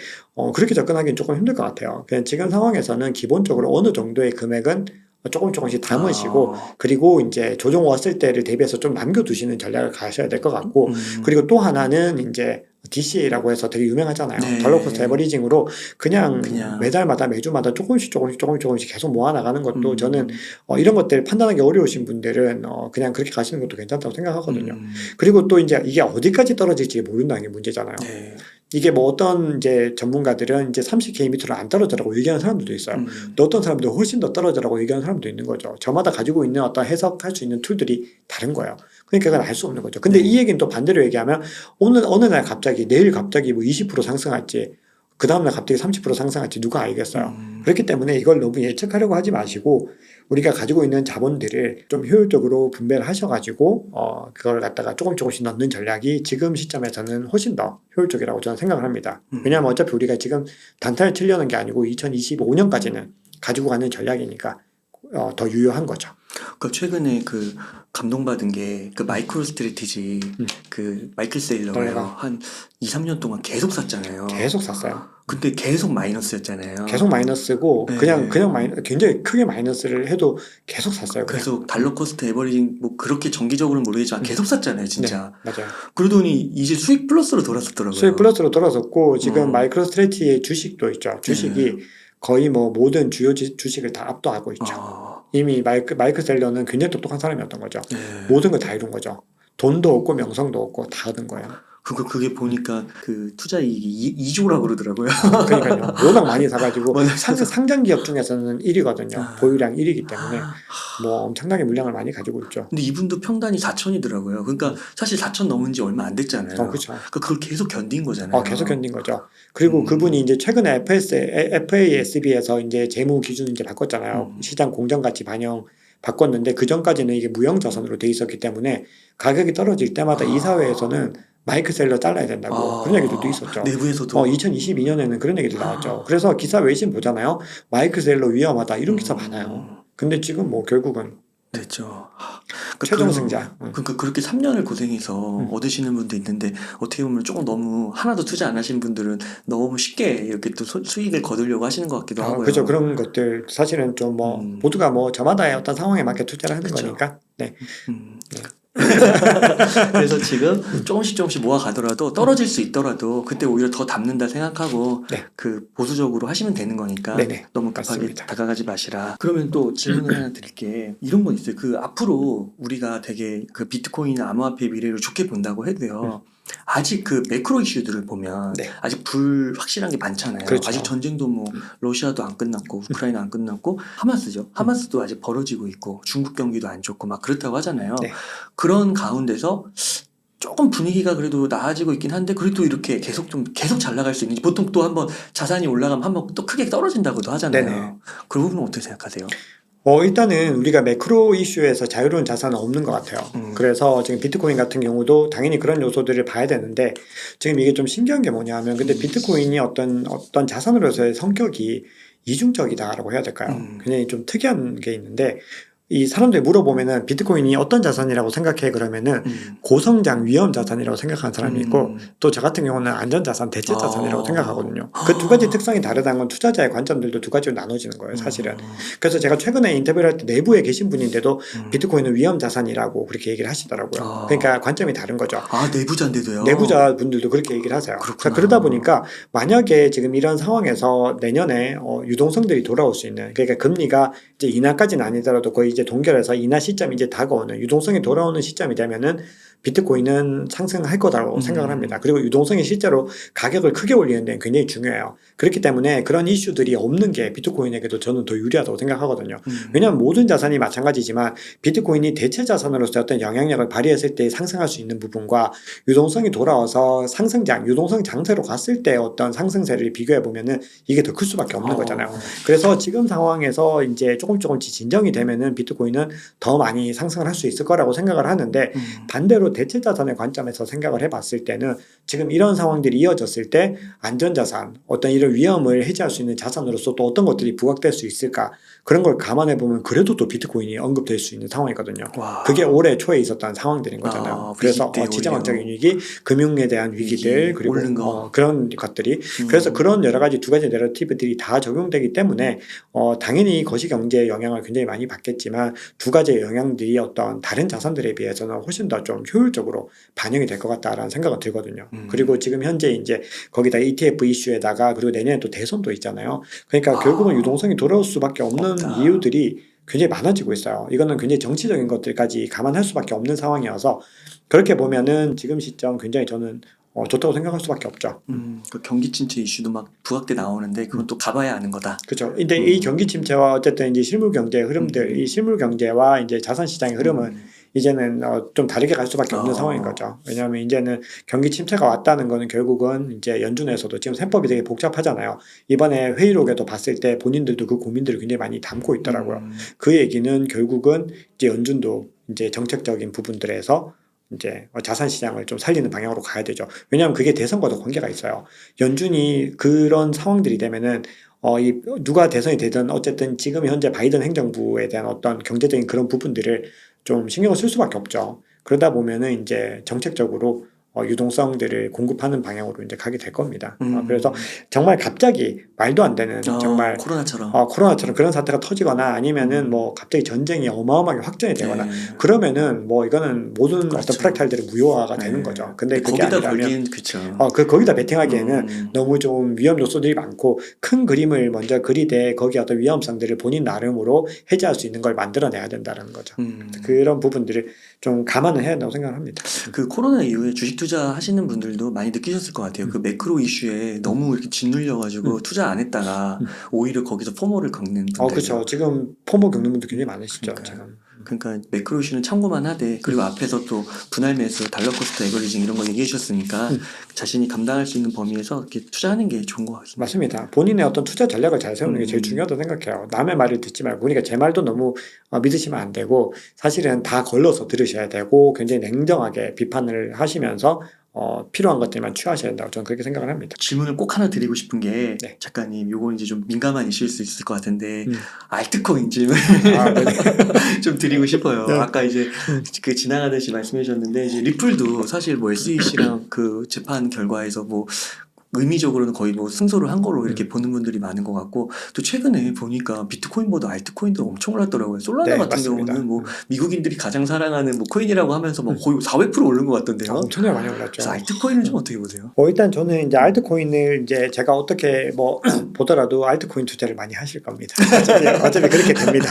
그렇게 접근하기는 조금 힘들 것 같아요. 그냥 지금 상황에서는 기본적으로 어느 정도의 금액은 조금씩 담으시고, 그리고 이제 조정 왔을 때를 대비해서 좀 남겨두시는 전략을 가셔야 될 것 같고, 그리고 또 하나는 이제 DCA라고 해서 되게 유명하잖아요. 네. dollar cost averaging으로 그냥 매달마다 매주마다 조금씩 계속 모아나가는 것도 저는 이런 것들 판단하기 어려우신 분들은 그냥 그렇게 가시는 것도 괜찮다고 생각하거든요. 그리고 또 이제 이게 어디까지 떨어질지 모른다는 게 문제잖아요. 네. 이게 뭐 어떤 이제 전문가들은 이제 30K 밑으로 안 떨어져라고 얘기하는 사람들도 있어요. 또 어떤 사람들은 훨씬 더 떨어져라고 얘기하는 사람도 있는 거죠. 저마다 가지고 있는 어떤 해석할 수 있는 툴들이 다른 거예요. 그러니까 그건 알 수 없는 거죠. 근데 이 얘기는 또 반대로 얘기하면 어느 날 갑자기, 내일 갑자기 뭐 20% 상승할지, 그 다음날 갑자기 30% 상승할지 누가 알겠어요. 그렇기 때문에 이걸 너무 예측하려고 하지 마시고 우리가 가지고 있는 자본들을 좀 효율적으로 분배를 하셔가지고 그걸 갖다가 조금씩 넣는 전략이 지금 시점에서는 훨씬 더 효율적이라고 저는 생각을 합니다. 왜냐하면 어차피 우리가 지금 단타를 치려는 게 아니고 2025년까지는 가지고 가는 전략이니까 더 유효한 거죠. 그 최근에 그 감동받은 게 그 마이크로 스트래티지 그 마이클 세일러가요. 한 2, 3년 동안 계속 샀잖아요. 계속 샀어요. 근데 계속 마이너스였잖아요. 계속 마이너스고 네. 그냥 굉장히 크게 마이너스를 해도 계속 샀어요. 그냥. 계속 달러 코스트 에버리징 뭐 그렇게 정기적으로는 모르겠지만 계속 샀잖아요, 진짜. 네, 맞아요. 그러더니 이제 수익 플러스로 돌아섰더라고요. 수익 플러스로 돌아섰고 지금 마이크로 스트래티지의 주식도 있죠. 주식이 거의 뭐 모든 주요 주식을 다 압도하고 있죠. 이미 마이크 셀러는 굉장히 똑똑한 사람이었던 거죠. 모든 걸 다 이룬 거죠. 돈도 없고 명성도 없고 다 얻은 거예요. 그게 보니까 그 투자 이익이 2조라고 그러더라고요. 그러니까요. 워낙 많이 사가지고 맞아요. 상장 기업 중에서는 1위거든요. 보유량 1위이기 때문에 뭐 엄청나게 물량을 많이 가지고 있죠. 근데 이분도 평단이 4천이더라고요. 그러니까 사실 4천 넘은 지 얼마 안 됐잖아요. 그렇죠. 그러니까 그걸 계속 견딘 거잖아요. 계속 견딘 거죠. 그리고 그분이 이제 최근에 FASB에서 이제 재무 기준 이제 바꿨잖아요. 시장 공정 가치 반영 바꿨는데 그 전까지는 이게 무형 자산으로 돼 있었기 때문에 가격이 떨어질 때마다 이사회에서는 마이크 셀러 잘라야 된다고 그런 얘기도 있었죠. 내부에서도 2022년에는 그런 얘기도 나왔죠. 그래서 기사 외신 보잖아요. 마이크 셀러 위험하다 이런 기사 많아요. 근데 지금 뭐 결국은 됐죠. 최종 승자. 그러니까 그렇게 3년을 고생해서 얻으시는 분도 있는데 어떻게 보면 조금 너무 하나도 투자 안 하신 분들은 너무 쉽게 이렇게 또 수익을 거두려고 하시는 것 같기도 하고요. 그렇죠. 그런 것들 사실은 좀 뭐 모두가 뭐 저마다의 어떤 상황에 맞게 투자를 하는 거니까. 네. 그래서 지금 조금씩 모아가더라도 떨어질 수 있더라도 그때 오히려 더 담는다 생각하고 그 보수적으로 하시면 되는 거니까 너무 급하게 맞습니다. 다가가지 마시라. 그러면 또 질문을 하나 드릴게. 이런 건 있어요. 그 앞으로 우리가 되게 그 비트코인 암호화폐 미래를 좋게 본다고 해도요. 아직 그 매크로 이슈들을 보면 아직 불확실한 게 많잖아요. 그렇죠. 아직 전쟁도 뭐 러시아도 안 끝났고 우크라이나 안 끝났고 하마스죠. 하마스도 아직 벌어지고 있고 중국 경기도 안 좋고 막 그렇다고 하잖아요. 그런 가운데서 조금 분위기가 그래도 나아지고 있긴 한데 그래도 이렇게 계속 잘 나갈 수 있는지 보통 또 한번 자산이 올라가면 한번 또 크게 떨어진다고도 하잖아요. 그 부분은 어떻게 생각하세요? 일단은 우리가 매크로 이슈에서 자유로운 자산은 없는 것 같아요. 그래서 지금 비트코인 같은 경우도 당연히 그런 요소들을 봐야 되는데 지금 이게 좀 신기한 게 뭐냐면 근데 비트코인이 어떤 자산으로서의 성격이 이중적이다라고 해야 될까요? 굉장히 좀 특이한 게 있는데 이 사람들이 물어보면은 비트코인이 어떤 자산이라고 생각해 그러면은 고성장 위험 자산이라고 생각하는 사람이 있고 또 저 같은 경우는 안전자산, 대체자산이라고 생각하거든요. 그 두 가지 특성이 다르다는 건 투자자의 관점들도 두 가지로 나눠지는 거예요, 사실은. 그래서 제가 최근에 인터뷰를 할 때 내부에 계신 분인데도 비트코인은 위험 자산이라고 그렇게 얘기를 하시더라고요. 그러니까 관점이 다른 거죠. 내부자인데도요? 내부자 분들도 그렇게 얘기를 하세요. 그러다 보니까 만약에 지금 이런 상황에서 내년에 유동성들이 돌아올 수 있는 그러니까 금리가 이제 인하까지는 아니더라도 거의 이제 동결해서 인하 시점이 이제 다가오는 유동성이 돌아오는 시점이 되면은 비트코인은 상승할 거다라고 생각을 합니다. 그리고 유동성이 실제로 가격을 크게 올리는 데는 굉장히 중요해요. 그렇기 때문에 그런 이슈들이 없는 게 비트코인에게도 저는 더 유리하다고 생각하거든요. 왜냐하면 모든 자산이 마찬가지지만 비트코인이 대체 자산으로서 어떤 영향력을 발휘했을 때 상승할 수 있는 부분과 유동성이 돌아와서 유동성 장세로 갔을 때 어떤 상승세를 비교해 보면은 이게 더 클 수밖에 없는 거잖아요. 그래서 지금 상황에서 이제 조금씩 진정이 되면은 비트코인은 더 많이 상승을 할 수 있을 거라고 생각을 하는데 반대로 대체 자산의 관점에서 생각을 해봤을 때는 지금 이런 상황들이 이어졌을 때 안전자산, 어떤 이런 위험을 해지할 수 있는 자산으로서 또 어떤 것들이 부각될 수 있을까 그런 걸 감안해 보면 그래도 또 비트코인이 언급될 수 있는 상황이거든요. 그게 올해 초에 있었던 상황들인 거잖아요. 그래서 지정학적인 위기, 금융에 대한 위기들 그리고 그런 것들이 그래서 그런 여러 가지 두 가지 내러티브들이 다 적용되기 때문에 당연히 거시경제의 영향을 굉장히 많이 받겠지만 두 가지의 영향들이 어떤 다른 자산들에 비해서는 훨씬 더 좀 효율적으로 반영이 될 것 같다라는 생각은 들거든요. 그리고 지금 현재 이제 거기다 ETF 이슈에다가 그리고 내년에 또 대선도 있잖아요. 그러니까 결국은 유동성이 돌아올 수밖에 없는 이유들이 굉장히 많아지고 있어요. 이거는 굉장히 정치적인 것들까지 감안할 수밖에 없는 상황이어서 그렇게 보면은 지금 시점 굉장히 저는 좋다고 생각할 수밖에 없죠. 그 경기 침체 이슈도 막 부각돼 나오는데 그건 또 가봐야 아는 거다. 그렇죠. 근데 이 경기 침체와 어쨌든 이제 실물 경제 흐름들, 이 실물 경제와 이제 자산 시장의 흐름은 이제는 좀 다르게 갈 수밖에 없는 아. 상황인 거죠. 왜냐하면 이제는 경기 침체가 왔다는 거는 결국은 이제 연준에서도 지금 셈법이 되게 복잡하잖아요. 이번에 회의록에도 봤을 때 본인들도 그 고민들을 굉장히 많이 담고 있더라고요. 그 얘기는 결국은 이제 연준도 이제 정책적인 부분들에서 이제 자산 시장을 좀 살리는 방향으로 가야 되죠. 왜냐하면 그게 대선과도 관계가 있어요. 연준이 그런 상황들이 되면은 이 누가 대선이 되든 어쨌든 지금 현재 바이든 행정부에 대한 어떤 경제적인 그런 부분들을 좀 신경을 쓸 수밖에 없죠. 그러다 보면은 이제 정책적으로 유동성들을 공급하는 방향으로 이제 가게 될 겁니다. 그래서 정말 갑자기 말도 안 되는 정말 코로나처럼. 코로나처럼 그런 사태가 터지거나 아니면은 뭐 갑자기 전쟁이 어마어마하게 확전이 되거나 네. 그러면은 뭐 이거는 모든 그렇죠. 어떤 프랙탈들이 무효화가 되는 네. 거죠. 근데 그게 거기다 아니라면 걸기엔 그쵸. 거기다 베팅하기에는 너무 좀 위험 요소들이 많고 큰 그림을 먼저 그리되 거기 어떤 위험성들을 본인 나름으로 해제할 수 있는 걸 만들어내야 된다는 거죠. 그런 부분들을 좀 감안을 해야 된다고 생각을 합니다. 그 코로나 이후에 주식 투자 하시는 분들도 많이 느끼셨을 것 같아요. 그 매크로 이슈에 너무 이렇게 짓눌려가지고 투자 안 했다가 오히려 거기서 포모를 겪는 분들. 그렇죠. 지금 포모 겪는 분들 굉장히 많으시죠. 그러니까요. 지금. 그러니까 매크로 이슈는 참고만 하되 그리고 앞에서 또 분할 매수, 달러 코스트 에버리징 이런 거 얘기해 주셨으니까 자신이 감당할 수 있는 범위에서 이렇게 투자하는 게 좋은 것 같습니다. 맞습니다. 본인의 어떤 투자 전략을 잘 세우는 게 제일 중요하다고 생각해요. 남의 말을 듣지 말고, 그러니까 제 말도 너무 믿으시면 안 되고, 사실은 다 걸러서 들으셔야 되고, 굉장히 냉정하게 비판을 하시면서 필요한 것들만 취하셔야 된다고 저는 그렇게 생각을 합니다. 질문을 꼭 하나 드리고 싶은 게 네. 작가님 요거 이제 좀 민감한 이슈일 수 있을 것 같은데 알트코인 질문 네네. 좀 드리고 싶어요. 네. 아까 이제 그 지나가듯이 말씀해 주셨는데 이제 리플도 사실 뭐 SEC랑 그 재판 결과에서 뭐 의미적으로는 거의 뭐 승소를 한 걸로 이렇게 보는 분들이 많은 것 같고 또 최근에 보니까 비트코인보다 알트코인도 엄청 올랐더라고요. 솔라나 네, 같은 맞습니다. 경우는 뭐 미국인들이 가장 사랑하는 뭐 코인이라고 하면서 뭐 거의 400% 오른 것 같던데요. 엄청나게 많이 올랐죠. 그래서 알트코인은 좀 어떻게 보세요? 일단 저는 이제 알트코인을 이제 제가 어떻게 뭐 보더라도 알트코인 투자를 많이 하실 겁니다. 어차피 그렇게 됩니다.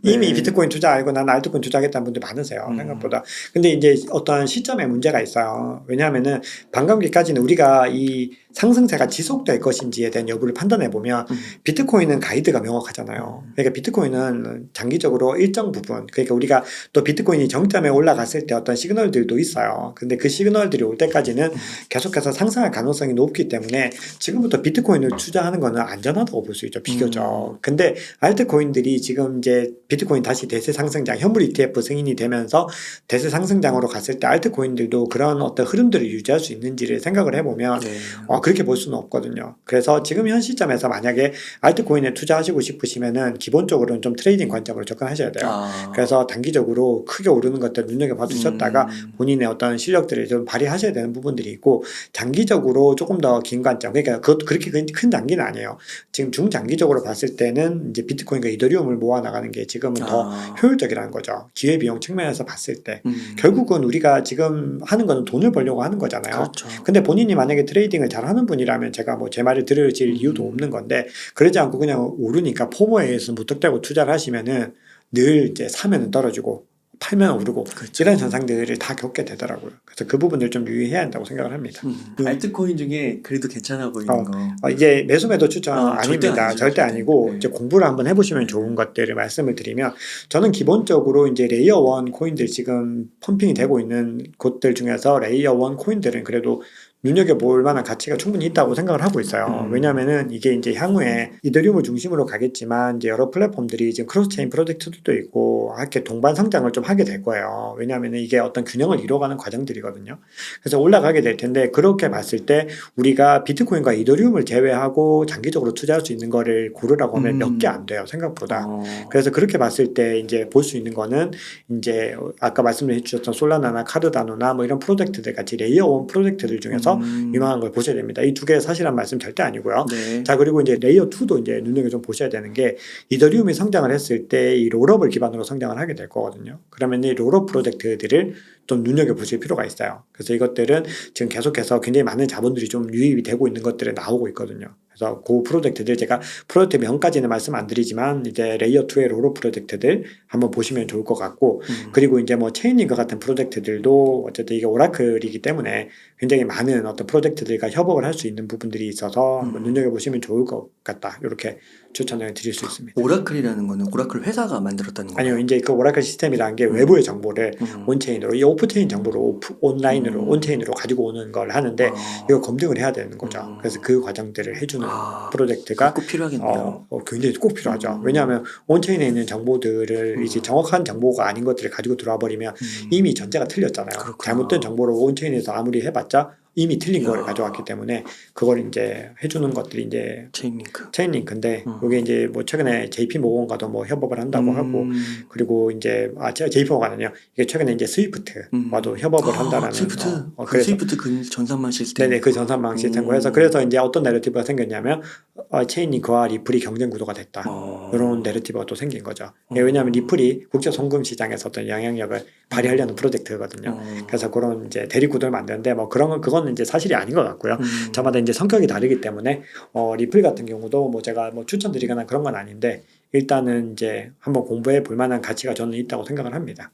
이미 네. 비트코인 투자 알고 난 알트코인 투자하겠다는 분들 많으세요. 생각보다. 근데 이제 어떤 시점에 문제가 있어요. 왜냐하면은 반감기까지는 우리가 이 상승세가 지속될 것인지에 대한 여부를 판단해 보면 비트코인은 가이드가 명확하잖아요. 그러니까 비트코인은 장기적으로 일정 부분, 그러니까 우리가 또 비트코인이 정점에 올라갔을 때 어떤 시그널들도 있어요. 근데 그 시그널들이 올 때까지는 계속해서 상승할 가능성이 높기 때문에 지금부터 비트코인을 투자하는 거는 안전하다고 볼 수 있죠. 비교적. 근데 알트코인들이 지금 이제 비트코인 다시 대세 상승장, 현물 ETF 승인이 되면서 대세 상승장으로 갔을 때 알트코인들도 그런 어떤 흐름들을 유지할 수 있는지를 생각을 해보면 네. 그렇게 볼 수는 없거든요. 그래서 지금 현 시점에서 만약에 알트코인에 투자하시고 싶으시면은 기본적으로는 좀 트레이딩 관점으로 접근하셔야 돼요. 그래서 단기적으로 크게 오르는 것들 눈여겨봐 두셨다가 본인의 어떤 실력들을 좀 발휘하셔야 되는 부분들이 있고, 장기적으로 조금 더 긴 관점, 그러니까 그것도 그렇게 큰 장기는 아니에요. 지금 중장기적으로 봤을 때는 이제 비트코인과 이더리움을 모아 나가는 게 지금은 더 효율적이라는 거죠. 기회비용 측면에서 봤을 때 결국은 우리가 지금 하는 거는 돈을 벌려고 하는 거잖아요. 그렇죠. 근데 본인이 만약에 트레이딩을 잘 하는 분이라면 제가 뭐 제 말을 들으실 이유도 없는 건데, 그러지 않고 그냥 오르니까 포모에 의해서 무턱대고 투자를 하시면은 늘 이제 사면은 떨어지고 팔면 오르고 이런 현상들을 다 겪게 되더라고요. 그래서 그 부분을 좀 유의해야 한다고 생각을 합니다. 알트코인 중에 그래도 괜찮아 보이는 거. 이게 매수매도 추천 절대 아닙니다. 아니죠, 절대 절대. 아니고 네. 이제 공부를 한번 해보시면 좋은 것들을 말씀을 드리면, 저는 기본적으로 이제 레이어 원 코인들 지금 펌핑이 되고 있는 곳들 중에서 레이어 원 코인들은 그래도 눈여겨볼 만한 가치가 충분히 있다고 생각을 하고 있어요. 왜냐면은 이게 이제 향후에 이더리움을 중심으로 가겠지만 이제 여러 플랫폼들이 지금 크로스체인 프로젝트도 있고 이렇게 동반 성장을 좀 하게 될 거예요. 왜냐면은 이게 어떤 균형을 이뤄가는 과정들이거든요. 그래서 올라가게 될 텐데, 그렇게 봤을 때 우리가 비트코인과 이더리움을 제외하고 장기적으로 투자할 수 있는 거를 고르라고 하면 몇 개 안 돼요, 생각보다. 그래서 그렇게 봤을 때 이제 볼 수 있는 거는 이제 아까 말씀해 주셨던 솔라나나 카르다노나 뭐 이런 프로젝트들 같이 레이어 원 프로젝트들 중에서 유망한 걸 보셔야 됩니다. 이 두 개 사실한 말씀 절대 아니고요. 네. 자, 그리고 이제 레이어 2도 이제 눈여겨 좀 보셔야 되는 게, 이더리움이 성장을 했을 때 이 롤업을 기반으로 성장을 하게 될 거거든요. 그러면 이 롤업 프로젝트들을 좀 눈여겨 보실 필요가 있어요. 그래서 이것들은 지금 계속해서 굉장히 많은 자본들이 좀 유입이 되고 있는 것들이 나오고 있거든요. 그래서 그 프로젝트들 제가 프로젝트 명까지는 말씀 안 드리지만 이제 레이어 2의 로로 프로젝트들 한번 보시면 좋을 것 같고 그리고 이제 뭐 체인링과 같은 프로젝트들도 어쨌든 이게 오라클이기 때문에 굉장히 많은 어떤 프로젝트들과 협업을 할 수 있는 부분들이 있어서 한번 눈여겨보시면 좋을 것 같다. 이렇게 추천을 드릴 수 있습니다. 오라클이라는 거는 오라클 회사가 만들었다는 거예요? 아니요, 이제 그 오라클 시스템이라는 게 외부의 정보를 온체인으로, 이 오프체인 정보를 온라인으로, 온체인으로 가지고 오는 걸 하는데 이거 검증을 해야 되는 거죠. 그래서 그 과정들을 해주는 프로젝트가 꼭 필요하겠네요. 굉장히 꼭 필요하죠. 왜냐하면 온체인에 있는 정보들을 이제 정확한 정보가 아닌 것들을 가지고 들어와 버리면 이미 전제가 틀렸잖아요. 그렇구나. 잘못된 정보를 온체인에서 아무리 해봤자 이미 틀린 야. 거를 가져왔기 때문에 그걸 이제 해주는 것들이 이제 체인링크. 체인링크인데 이게 이제 뭐 최근에 JP 모건과도 뭐 협업을 한다고 하고 그리고 이제 제가 JP 모건은요 이게 최근에 이제 스위프트와도 협업을 한다라는 스위프트. 그 그래서 스위프트 그 전산망 시스템. 네네 그 전산망 시스템 그래서 이제 어떤 내러티브가 생겼냐면 체인링크와 리플이 경쟁 구도가 됐다 이런 내러티브가 또 생긴 거죠. 왜냐하면 리플이 국제 송금 시장에서 어떤 영향력을 발휘하려는 프로젝트거든요. 그래서 그런 이제 대립 구도를 만드는데 뭐 그건 이제 사실이 아닌 것 같고요. 저마다 이제 성격이 다르기 때문에 리플 같은 경우도 뭐 제가 뭐 추천드리거나 그런 건 아닌데 일단은 이제 한번 공부해 볼 만한 가치가 저는 있다고 생각을 합니다.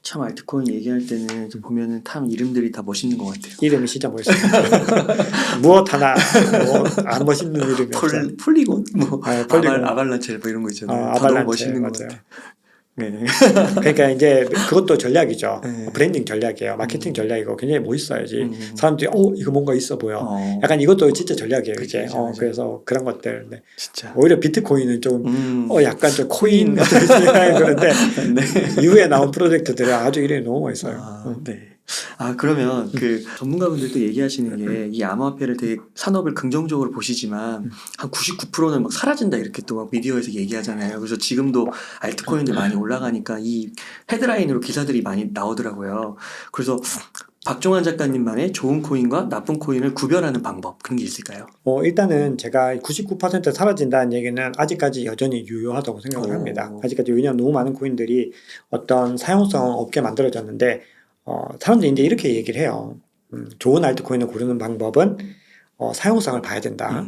참 알트코인 얘기할 때는 좀 보면은 참 이름들이 다 멋있는 것 같아요. 이름이 진짜 멋있습니다. 무엇 하나 안 멋있는 이름이 없어요. 폴리곤? 뭐 폴리곤. 아발란체 뭐 이런 거 있잖아요. 다 아발란체, 너무 멋있는 것 맞아요. 같아요. 네. 그러니까 이제 그것도 전략이죠. 네. 브랜딩 전략이에요. 마케팅 전략이고 굉장히 멋있어야지. 사람들이 이거 뭔가 있어 보여. 어, 약간 이것도 진짜 전략이에요. 그치, 이제 그치, 맞아요. 그래서 그런 것들. 네. 진짜. 오히려 비트코인은 좀 약간 좀 코인 코인. 같은 생각이 그런데 네. 이후에 나온 프로젝트들은 아주 이름이 너무 멋있어요. 네. 그러면 그 전문가분들도 얘기하시는 게 이 암호화폐를 되게 산업을 긍정적으로 보시지만 한 99%는 막 사라진다 이렇게 또 막 미디어에서 얘기하잖아요. 그래서 지금도 알트코인들 많이 올라가니까 이 헤드라인으로 기사들이 많이 나오더라고요. 그래서 박종환 작가님만의 좋은 코인과 나쁜 코인을 구별하는 방법 그런 게 있을까요? 일단은 제가 99% 사라진다는 얘기는 아직까지 여전히 유효하다고 생각을 합니다. 아직까지 왜냐하면 너무 많은 코인들이 어떤 사용성 없게 만들어졌는데 사람들이 이제 이렇게 얘기를 해요. 좋은 알트코인을 고르는 방법은 사용성을 봐야 된다.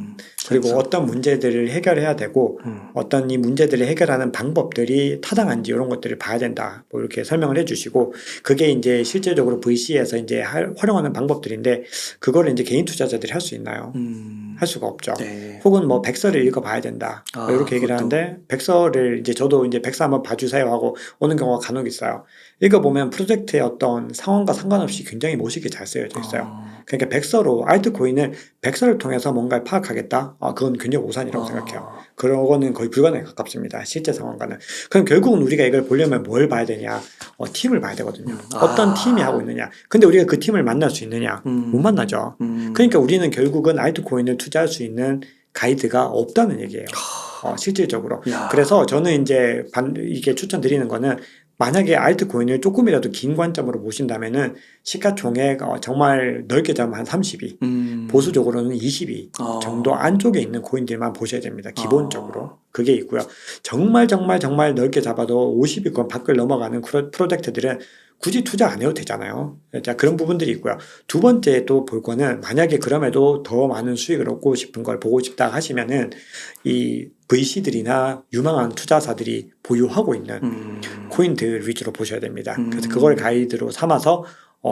그리고 어떤 문제들을 해결해야 되고 어떤 이 문제들을 해결하는 방법들이 타당한지 이런 것들을 봐야 된다. 뭐 이렇게 설명을 해주시고 그게 이제 실제적으로 VC에서 이제 활용하는 방법들인데 그거를 이제 개인 투자자들이 할 수 있나요? 할 수가 없죠. 네. 혹은 뭐 백서를 읽어봐야 된다. 뭐 이렇게 얘기를 그것도. 하는데 백서를 이제 저도 이제 백서 한번 봐주세요 하고 오는 경우가 간혹 있어요. 읽어보면 프로젝트의 어떤 상황과 상관없이 굉장히 멋있게 잘 쓰여져 있어요. 그러니까 백서로 알트코인을 백서를 통해서 뭔가를 파악하겠다? 그건 굉장히 오산이라고 생각해요. 그런 거는 거의 불가능에 가깝습니다. 실제 상황과는. 그럼 결국은 우리가 이걸 보려면 뭘 봐야 되냐? 팀을 봐야 되거든요. 어떤 팀이 하고 있느냐? 근데 우리가 그 팀을 만날 수 있느냐? 못 만나죠. 그러니까 우리는 결국은 알트코인을 투자할 수 있는 가이드가 없다는 얘기예요. 실질적으로. 야. 그래서 저는 이제 이게 추천드리는 거는 만약에 알트코인을 조금이라도 긴 관점으로 보신다면은 시가총액 정말 넓게 잡으면 한 30위, 보수적으로는 20위 정도 안쪽에 있는 코인들만 보셔야 됩니다. 기본적으로. 그게 있고요. 정말 넓게 잡아도 50위권 밖을 넘어가는 프로젝트들은 굳이 투자 안 해도 되잖아요. 자, 그런 부분들이 있고요. 두 번째 또 볼 거는 만약에 그럼에도 더 많은 수익을 얻고 싶은 걸 보고 싶다 하시면은 이 VC들이나 유망한 투자사들이 보유하고 있는 코인들 위주로 보셔야 됩니다. 그래서 그걸 가이드로 삼아서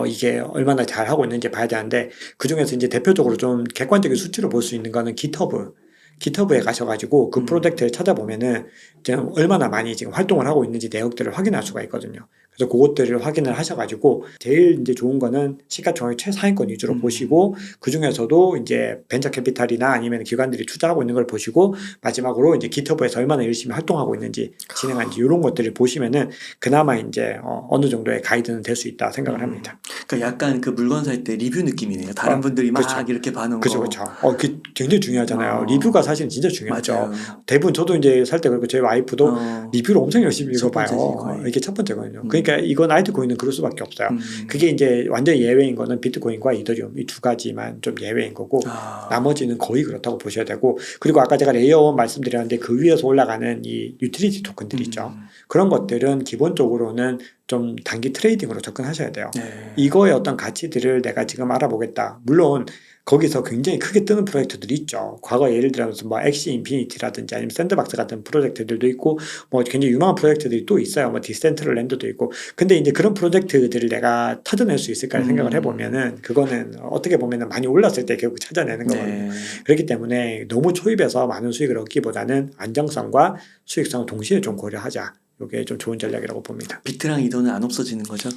이게 얼마나 잘 하고 있는지 봐야 되는데 그 중에서 이제 대표적으로 좀 객관적인 수치로 볼 수 있는 거는 기터브에 가셔가지고 그 프로젝트를 찾아보면은 지금 얼마나 많이 지금 활동을 하고 있는지 내역들을 확인할 수가 있거든요. 그래서 그것들을 확인을 하셔가지고 제일 이제 좋은 거는 시가총액 최상위권 위주로 보시고 그 중에서도 이제 벤처 캐피탈이나 아니면 기관들이 투자하고 있는 걸 보시고 마지막으로 이제 기터브에서 얼마나 열심히 활동하고 있는지 진행하는지 이런 것들을 보시면은 그나마 이제 어느 정도의 가이드는 될 수 있다 생각을 합니다. 그러니까 약간 그 물건 살 때 리뷰 느낌이네요. 다른 분들이 막 그렇죠. 이렇게 봐놓은 그렇죠, 거. 그렇죠. 그게 굉장히 중요하잖아요. 리뷰가 사실 진짜 중요하죠. 맞아요. 대부분 저도 이제 살 때 그렇고 저희 와이프도 리뷰를 엄청 열심히 첫 읽어봐요. 번째지, 거의. 이게 첫 번째거든요. 그러니까 이건 알트코인은 그럴 수밖에 없어요. 그게 이제 완전 예외인 거는 비트코인과 이더리움 이 두 가지만 좀 예외인 거고 나머지는 거의 그렇다고 보셔야 되고 그리고 아까 제가 레이어 1 말씀드렸는데 그 위에서 올라가는 이 유틸리티 토큰들 있죠. 그런 것들은 기본적으로는 좀 단기 트레이딩으로 접근하셔야 돼요. 네. 이거의 어떤 가치들을 내가 지금 알아보겠다. 물론 거기서 굉장히 크게 뜨는 프로젝트들이 있죠. 과거 예를 들어서 뭐 엑시 인피니티라든지 아니면 샌드박스 같은 프로젝트들도 있고 뭐 굉장히 유명한 프로젝트들이 또 있어요. 뭐 디센트럴랜드도 있고. 근데 이제 그런 프로젝트들을 내가 찾아낼 수 있을까 생각을 해보면은 그거는 어떻게 보면은 많이 올랐을 때 결국 찾아내는 거거든요. 네. 그렇기 때문에 너무 초입해서 많은 수익을 얻기보다는 안정성과 수익성을 동시에 좀 고려하자. 이게 좀 좋은 전략이라고 봅니다. 비트랑 이더는 안 없어지는 거죠?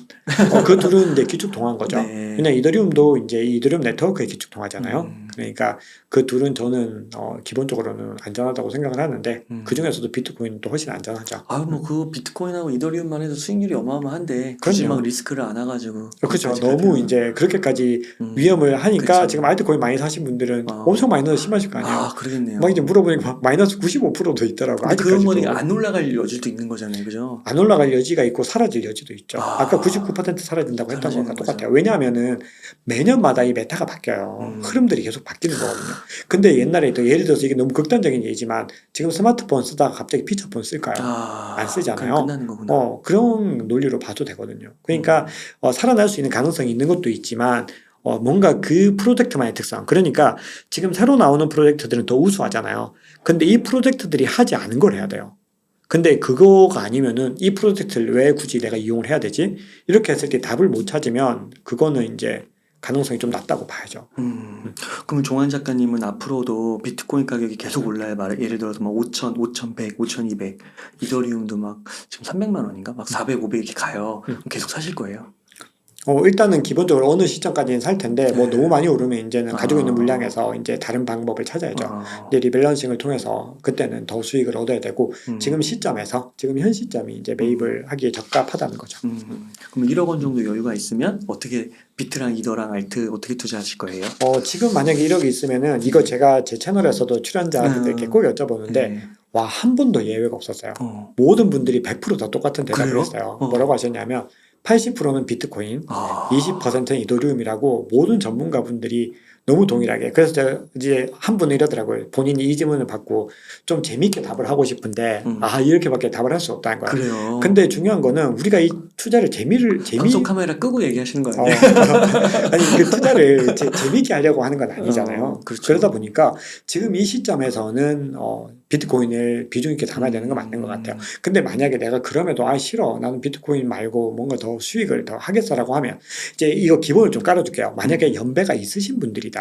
그 둘은 이제 기축 통화인 거죠. 네. 그냥 이더리움도 이제 이더리움 네트워크의 기축 통화잖아요. 음. 그러니까 그 둘은 저는 기본적으로는 안전하다고 생각을 하는데 그 중에서도 비트코인도 훨씬 안전하죠. 아유 뭐 그 비트코인하고 이더리움만 해도 수익률이 어마어마한데 굳이 그럼요. 막 리스크를 안 해가지고 그렇죠. 거기까지 너무 갈 이제 그렇게까지 필요는. 위험을 하니까 그쵸. 지금 알트코인 많이 사신 분들은 어. 엄청 마이너스 심하실 거 아니에요. 아 그러겠네요. 막 이제 물어보니까 막 마이너스 95%도 있더라고. 근데 그런 아직까지도. 거니까 안 올라갈 여지도 있는 거잖아요, 그죠? 안 올라갈 여지가 있고 사라질 여지도 있죠. 아. 아까 99% 사라진다고 했던 사라지는 거랑 거죠. 똑같아요. 왜냐하면은 매년마다 이 메타가 바뀌어요. 흐름들이 계속 바뀌는 거거든요. 근데 옛날에 또 예를 들어서 이게 너무 극단적인 예지만 지금 스마트폰 쓰다가 갑자기 피처폰 쓸까요? 안 쓰잖아요. 그럼 끝나는 거구나. 그런 논리로 봐도 되거든요. 그러니까 살아날 수 있는 가능성이 있는 것도 있지만 뭔가 그 프로젝트만의 특성. 그러니까 지금 새로 나오는 프로젝트들은 더 우수하잖아요. 근데 이 프로젝트들이 하지 않은 걸 해야 돼요. 근데 그거가 아니면은 이 프로젝트를 왜 굳이 내가 이용을 해야 되지? 이렇게 했을 때 답을 못 찾으면 그거는 이제 가능성이 좀 낮다고 봐야죠. 그럼 종환 작가님은 앞으로도 비트코인 가격이 계속 올라야 말해. 예를 들어서 막 5,000, 5,100, 5,200, 이더리움도 막 지금 300만 원인가? 막 400, 500 이렇게 가요. 그럼 계속 사실 거예요? 일단은 기본적으로 어느 시점까지는 살 텐데 뭐 네. 너무 많이 오르면 이제는 가지고 있는 아. 물량에서 이제 다른 방법을 찾아야죠. 아. 이제 리밸런싱을 통해서 그때는 더 수익을 얻어야 되고 지금 시점에서 지금 현 시점이 이제 매입을 하기에 적합하다는 거죠. 그럼 1억 원 정도 여유가 있으면 어떻게 비트랑 이더랑 알트 어떻게 투자하실 거예요? 지금 만약에 1억이 있으면은 이거 제가 제 채널에서도 출연자분들께 꼭 여쭤보는데 네. 와, 한 번도 예외가 없었어요. 어. 모든 분들이 100%다 똑같은 대답을 그래요? 했어요. 뭐라고 하셨냐면 80%는 비트코인, 아. 20%는 이더리움이라고 모든 전문가분들이 너무 동일하게. 그래서 제가 이제 한 분은 이러더라고요. 본인이 이 질문을 받고 좀 재밌게 답을 하고 싶은데 이렇게밖에 답을 할 수 없다는 거예요. 그래요. 근데 중요한 거는 우리가 이 투자를 방송 카메라 끄고 얘기하시는 거 아니에요? 아니 그 투자를 재미있게 하려고 하는 건 아니잖아요. 그렇죠. 그러다 보니까 지금 이 시점에서는 비트코인을 비중 있게 담아야 되는 건 맞는 것 같아요. 근데 만약에 내가 그럼에도 싫어, 나는 비트코인 말고 뭔가 더 수익을 더 하겠어라고 하면 이제 이거 기본을 좀 깔아줄게요. 만약에 연배가 있으신 분들이다.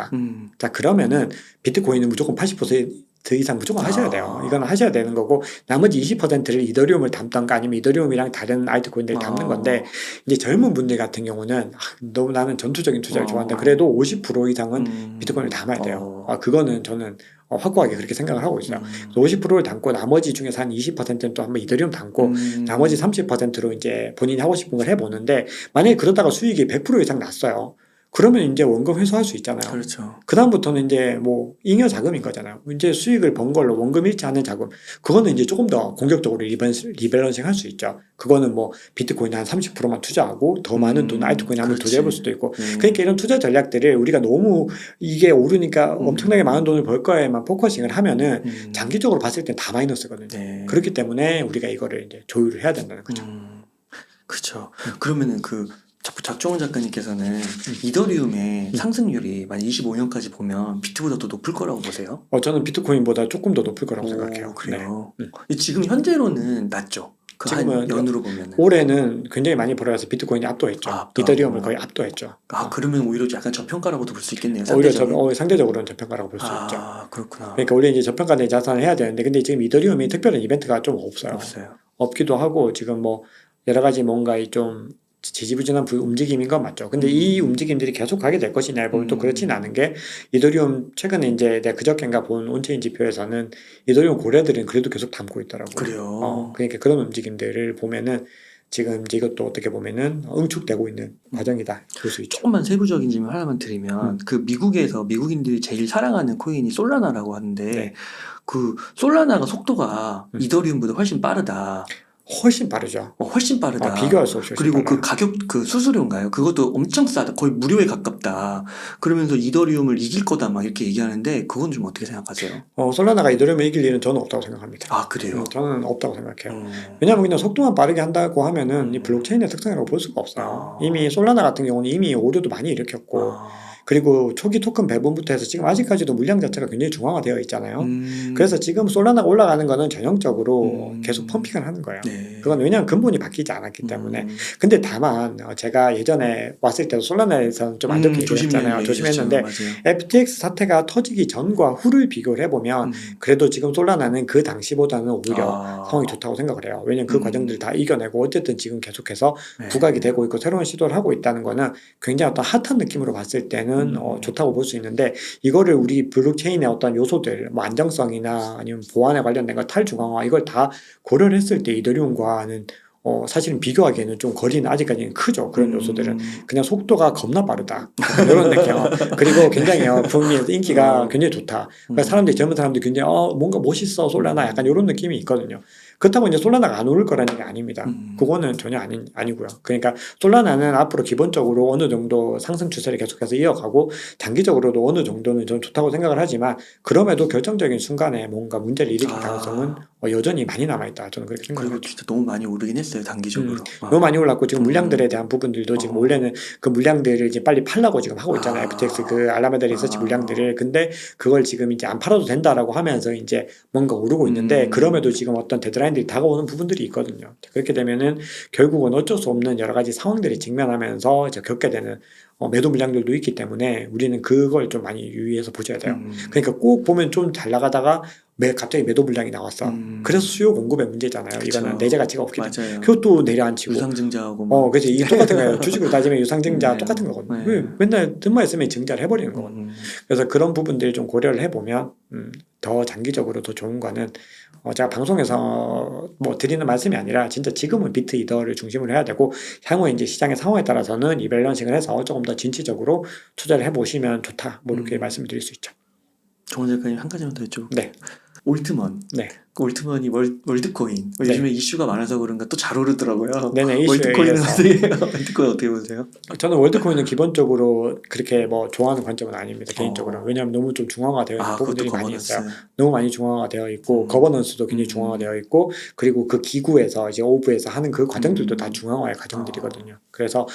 자, 그러면은 비트코인은 무조건 80% 이상 무조건 하셔야 돼요. 이건 하셔야 되는 거고 나머지 20%를 이더리움을 담던가 아니면 이더리움이랑 다른 알트코인들을 담는 건데 이제 젊은 분들 같은 경우는 너무 나는 전투적인 투자를 좋아한다. 그래도 50% 이상은 비트코인을 담아야 돼요. 그거는 저는 확고하게 그렇게 생각을 하고 있어요. 50%를 담고 나머지 중에서 한 20%는 또 한번 이더리움 담고 나머지 30%로 이제 본인이 하고 싶은 걸 해보는데 만약에 그러다가 수익이 100% 이상 났어요. 그러면 이제 원금 회수할 수 있잖아요. 그렇죠. 그다음부터는 이제 뭐 잉여 자금인 거잖아요. 이제 수익을 번 걸로 원금 잃지 않는 자금. 그거는 이제 조금 더 공격적으로 리밸런싱 할 수 있죠. 그거는 뭐 비트코인 한 30%만 투자하고 더 많은 돈 알트코인 한번 그렇지. 투자해볼 수도 있고. 그러니까 이런 투자 전략들을 우리가 너무 이게 오르니까 엄청나게 많은 돈을 벌 거에만 포커싱을 하면은 장기적으로 봤을 땐 다 마이너스거든요. 네. 그렇기 때문에 우리가 이거를 이제 조율을 해야 된다는 거죠. 그렇죠. 그러면은 작종원 작가님께서는 이더리움의 상승률이 만약 25년까지 보면 비트보다 더 높을 거라고 보세요? 저는 비트코인보다 조금 더 높을 거라고 생각해요. 그래요. 지금 현재로는 낮죠. 지금은 연으로 보면 올해는 굉장히 많이 벌어서 비트코인이 압도했죠. 이더리움을 거의 압도했죠. 그러면 오히려 약간 저평가라고도 볼 수 있겠네요. 오히려 상대적으로는 저평가라고 볼 수 있죠. 그렇구나. 그러니까 우리 이제 저평가된 자산을 해야 되는데 근데 지금 이더리움이 특별한 이벤트가 좀 없어요. 없기도 하고 지금 뭐 여러 가지 뭔가 좀 지지부진한 움직임인 건 맞죠. 근데 이 움직임들이 계속 가게 될 것이냐 보면 또 그렇진 않은 게 이더리움 최근에 이제 내가 그저께인가 본 온체인 지표에서는 이더리움 고래들은 그래도 계속 담고 있더라고요. 그래요. 그러니까 그런 움직임들을 보면은 지금 이제 이것도 어떻게 보면은 응축되고 있는 과정이다 볼 수 있죠. 조금만 세부적인 질문 하나만 드리면 그 미국에서 미국인들이 제일 사랑하는 코인이 솔라나라고 하는데 네. 그 솔라나가 속도가 이더리움보다 훨씬 빠르다. 훨씬 빠르죠. 훨씬 빠르다. 비교할 수 없이. 그리고 그 가격, 그 수수료인가요? 그것도 엄청 싸다. 거의 무료에 가깝다. 그러면서 이더리움을 이길 거다. 막 이렇게 얘기하는데 그건 좀 어떻게 생각하세요? 솔라나가 이더리움을 이길 일은 저는 없다고 생각합니다. 그래요? 저는 없다고 생각해요. 왜냐하면 그냥 속도만 빠르게 한다고 하면은 이 블록체인의 특성이라고 볼 수가 없어요. 이미 솔라나 같은 경우는 이미 오류도 많이 일으켰고 그리고 초기 토큰 배분부터 해서 지금 아직까지도 물량 자체가 굉장히 중앙화되어 있잖아요. 그래서 지금 솔라나가 올라가는 거는 전형적으로 계속 펌핑을 하는 거예요. 네. 그건 왜냐하면 근본이 바뀌지 않았기 때문에. 근데 다만 제가 예전에 왔을 때도 솔라나에서는 좀 안 좋게 얘기했잖아요. 조심했는데 FTX 사태가 터지기 전과 후를 비교를 해보면 그래도 지금 솔라나는 그 당시보다는 오히려 상황이 좋다고 생각을 해요. 왜냐면 그 과정들을 다 이겨내고 어쨌든 지금 계속해서 네. 부각이 되고 있고 새로운 시도를 하고 있다는 거는 굉장히 어떤 핫한 느낌으로 봤을 때는 좋다고 볼 수 있는데, 이거를 우리 블록체인의 어떤 요소들, 뭐 안정성이나 아니면 보안에 관련된 거, 탈중앙화, 이걸 다 고려를 했을 때 이더리움과는 사실은 비교하기에는 좀 거리는 아직까지는 크죠. 그런 요소들은 그냥 속도가 겁나 빠르다, 이런 느낌. 그리고 굉장히 북미에서 인기가 굉장히 좋다. 그래서 사람들이, 젊은 사람들이 굉장히 뭔가 멋있어 솔라나, 약간 이런 느낌이 있거든요. 그렇다고 이제 솔라나가 안 오를 거라는 게 아닙니다. 그거는 전혀 아니고요. 그러니까 솔라나는 앞으로 기본적으로 어느 정도 상승 추세를 계속해서 이어가고 장기적으로도 어느 정도는 전 좋다고 생각을 하지만, 그럼에도 결정적인 순간에 뭔가 문제를 일으킬 가능성은 여전히 많이 남아있다, 저는 그렇게 그리고 생각합니다. 진짜 너무 많이 오르긴 했어요, 단기적으로. 너무 많이 올랐고 지금 물량들에 대한 부분들도 지금 원래는 그 물량들을 이제 빨리 팔라고 지금 하고 있잖아요. FTX 그 알라메다 리서치 물량들을. 근데 그걸 지금 이제 안 팔아도 된다라고 하면서 이제 뭔가 오르고 있는데, 그럼에도 지금 어떤 데드라인들이 다가오는 부분들이 있거든요. 그렇게 되면은 결국은 어쩔 수 없는 여러 가지 상황들이 직면하면서 이제 겪게 되는 매도 물량들도 있기 때문에 우리는 그걸 좀 많이 유의해서 보셔야 돼요. 그러니까 꼭 보면 좀 잘 나가다가 갑자기 매도 물량이 나왔어. 그래서 수요 공급의 문제잖아요. 그쵸. 이거는 내재가 가치가 없기 때문에. 맞아요. 그것도 내려앉히고. 유상증자하고 뭐. 그래서 이게 똑같은 거예요. 주식으로 따지면 유상증자 네. 똑같은 거거든요. 네. 맨날 뜸만 있으면 증자를 해버리는 거거든요. 그래서 그런 부분들 좀 고려를 해보면 더 장기적으로 더 좋은 거는, 제가 방송에서 뭐 드리는 말씀이 아니라 진짜 지금은 비트 이더를 중심으로 해야 되고, 향후에 이제 시장의 상황에 따라서는 리밸런싱을 해서 조금 더 진취적으로 투자를 해보시면 좋다, 뭐 이렇게 말씀을 드릴 수 있죠. 정원 작가님, 한 가지만 더 여쭤볼게요. 네. 올트먼. 네. 그 올트먼이 월드코인. 네. 요즘에 이슈가 많아서 그런가 또 잘 오르더라고요. 네네, 이슈에 월드코인은 의해서. 월드코인 어떻게 보세요? 저는 월드코인은 기본적으로 그렇게 뭐 좋아하는 관점은 아닙니다, 개인적으로. 왜냐하면 너무 좀 중앙화되어 있는 부분들이 많이 있어요. 너무 많이 중앙화되어 있고, 거버넌스도 굉장히 중앙화되어 있고, 그리고 그 기구에서 이제 오브에서 하는 그 과정들도 다 중앙화의 과정들이거든요. 그래서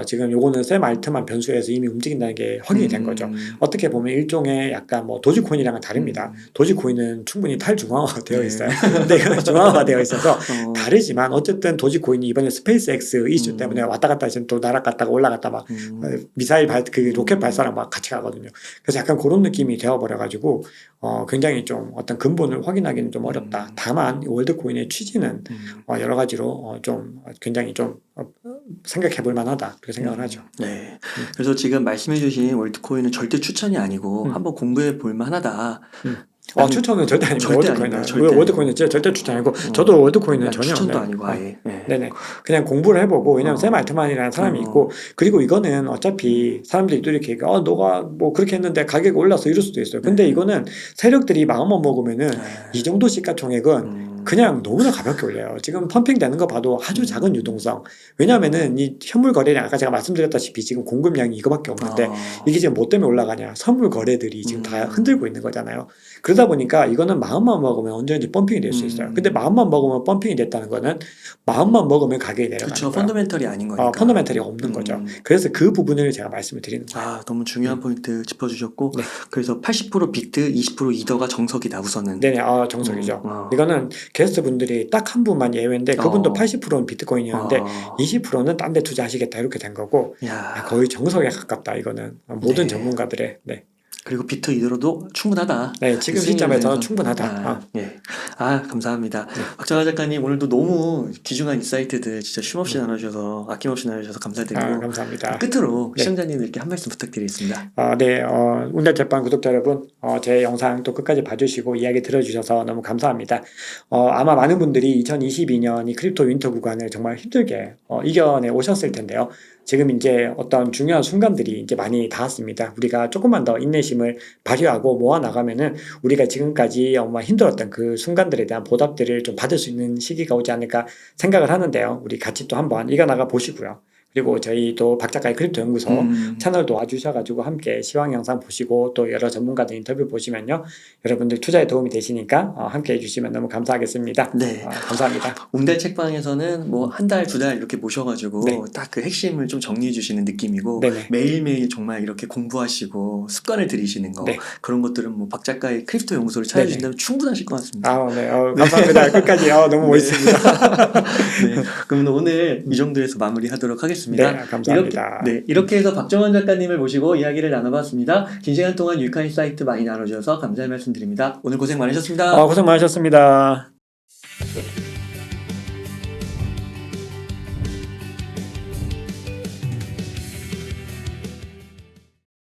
지금 요거는 샘 알트만 변수에서 이미 움직인다는 게 확인이 된 거죠. 어떻게 보면 일종의 약간 뭐 도지코인이랑은 다릅니다. 도지코인은 충분히 탈중앙화되어 있어요. 근데 이거는 중앙화되어 있어서 다르지만, 어쨌든 도지코인이 이번에 스페이스X 이슈 때문에 왔다 갔다 지금 또 날아갔다가 올라갔다 막 미사일 그 로켓 발사랑 막 같이 가거든요. 그래서 약간 그런 느낌이 되어버려가지고 굉장히 좀 어떤 근본을 확인하기는 좀 어렵다. 다만 월드코인의 취지는 여러 가지로 좀 굉장히 좀 생각해볼 만하다, 그렇게 생각을 하죠. 네. 그래서 지금 말씀해주신 월드코인은 절대 추천이 아니고 한번 공부해 볼 만하다. 추천은 절대 아닙니다. 절대 월드코인은. 아닙니다. 절대 월드코인은 절대 추천 아니고, 저도 월드코인은 전혀 추천도 아니고 아예. 네네. 그냥 공부를 해보고, 왜냐면 샘 알트만이라는 사람이 있고, 그리고 이거는 어차피 사람들이 또 이렇게 너가 뭐 그렇게 했는데 가격이 올라서 이럴 수도 있어요. 근데 이거는 세력들이 마음만 먹으면은 이 정도 시가총액은 그냥 너무나 가볍게 올려요. 지금 펌핑 되는 거 봐도 아주 작은 유동성. 왜냐면은 이 현물 거래량, 아까 제가 말씀드렸다시피 지금 공급량이 이거밖에 없는데, 이게 지금 뭐 때문에 올라가냐? 선물 거래들이 지금 다 흔들고 있는 거잖아요. 그러다 보니까 이거는 마음만 먹으면 언제든지 펌핑이 될 수 있어요. 근데 마음만 먹으면 펌핑이 됐다는 거는 마음만 먹으면 가격이 내려가는 그렇죠. 거예요. 펀더멘털이 아닌 거니까. 펀더멘털이 없는 거죠. 그래서 그 부분을 제가 말씀을 드리는 거예요. 너무 중요한 포인트 짚어주셨고, 네. 그래서 80% 비트, 20% 이더가 정석이다, 우선은. 네네, 정석이죠. 이거는 게스트 분들이 딱 한 분만 예외인데, 그분도 80%는 비트코인이었는데 20%는 딴 데 투자하시겠다, 이렇게 된 거고, 거의 정석에 가깝다, 이거는. 모든 전문가들의. 네. 그리고 비트 이더로도 충분하다. 네, 지금 시점에서는 충분하다. 예. 감사합니다. 박정하 작가님, 오늘도 너무 귀중한 인사이트들 진짜 쉼없이 나눠주셔서, 아낌없이 나눠주셔서 감사드리고, 감사합니다. 끝으로 시청자님들께 한 말씀 부탁드리겠습니다. 네, 운달재판 구독자 여러분, 제 영상 또 끝까지 봐주시고 이야기 들어주셔서 너무 감사합니다. 아마 많은 분들이 2022년 이 크립토 윈터 구간을 정말 힘들게 이겨내 오셨을 텐데요. 지금 이제 어떤 중요한 순간들이 이제 많이 닿았습니다. 우리가 조금만 더 인내심을 발휘하고 모아나가면은 우리가 지금까지 힘들었던 그 순간들에 대한 보답들을 좀 받을 수 있는 시기가 오지 않을까 생각을 하는데요. 우리 같이 또 한번 이겨나가 보시고요. 그리고 저희도 박 작가의 크립토 연구소 음. 채널도 와주셔가지고 함께 시황 영상 보시고 또 여러 전문가들 인터뷰 보시면요. 여러분들 투자에 도움이 되시니까 함께 해주시면 너무 감사하겠습니다. 네. 감사합니다. 웅달 책방에서는 뭐 한 달, 두 달 이렇게 모셔가지고 네. 딱 그 핵심을 좀 정리해 주시는 느낌이고 네네. 매일매일 정말 이렇게 공부하시고 습관을 들이시는 거 네. 그런 것들은 뭐 박 작가의 크립토 연구소를 찾아주신다면 충분하실 것 같습니다. 네. 감사합니다. 끝까지 너무 멋있습니다. 네. 그럼 오늘 이 정도에서 마무리하도록 하겠습니다. 네, 감사합니다. 이렇게 해서 박정원 작가님을 모시고 이야기를 나눠봤습니다. 긴 시간 동안 유익한 인사이트 많이 나눠주셔서 감사의 말씀드립니다. 오늘 고생 많으셨습니다. 고생 많으셨습니다.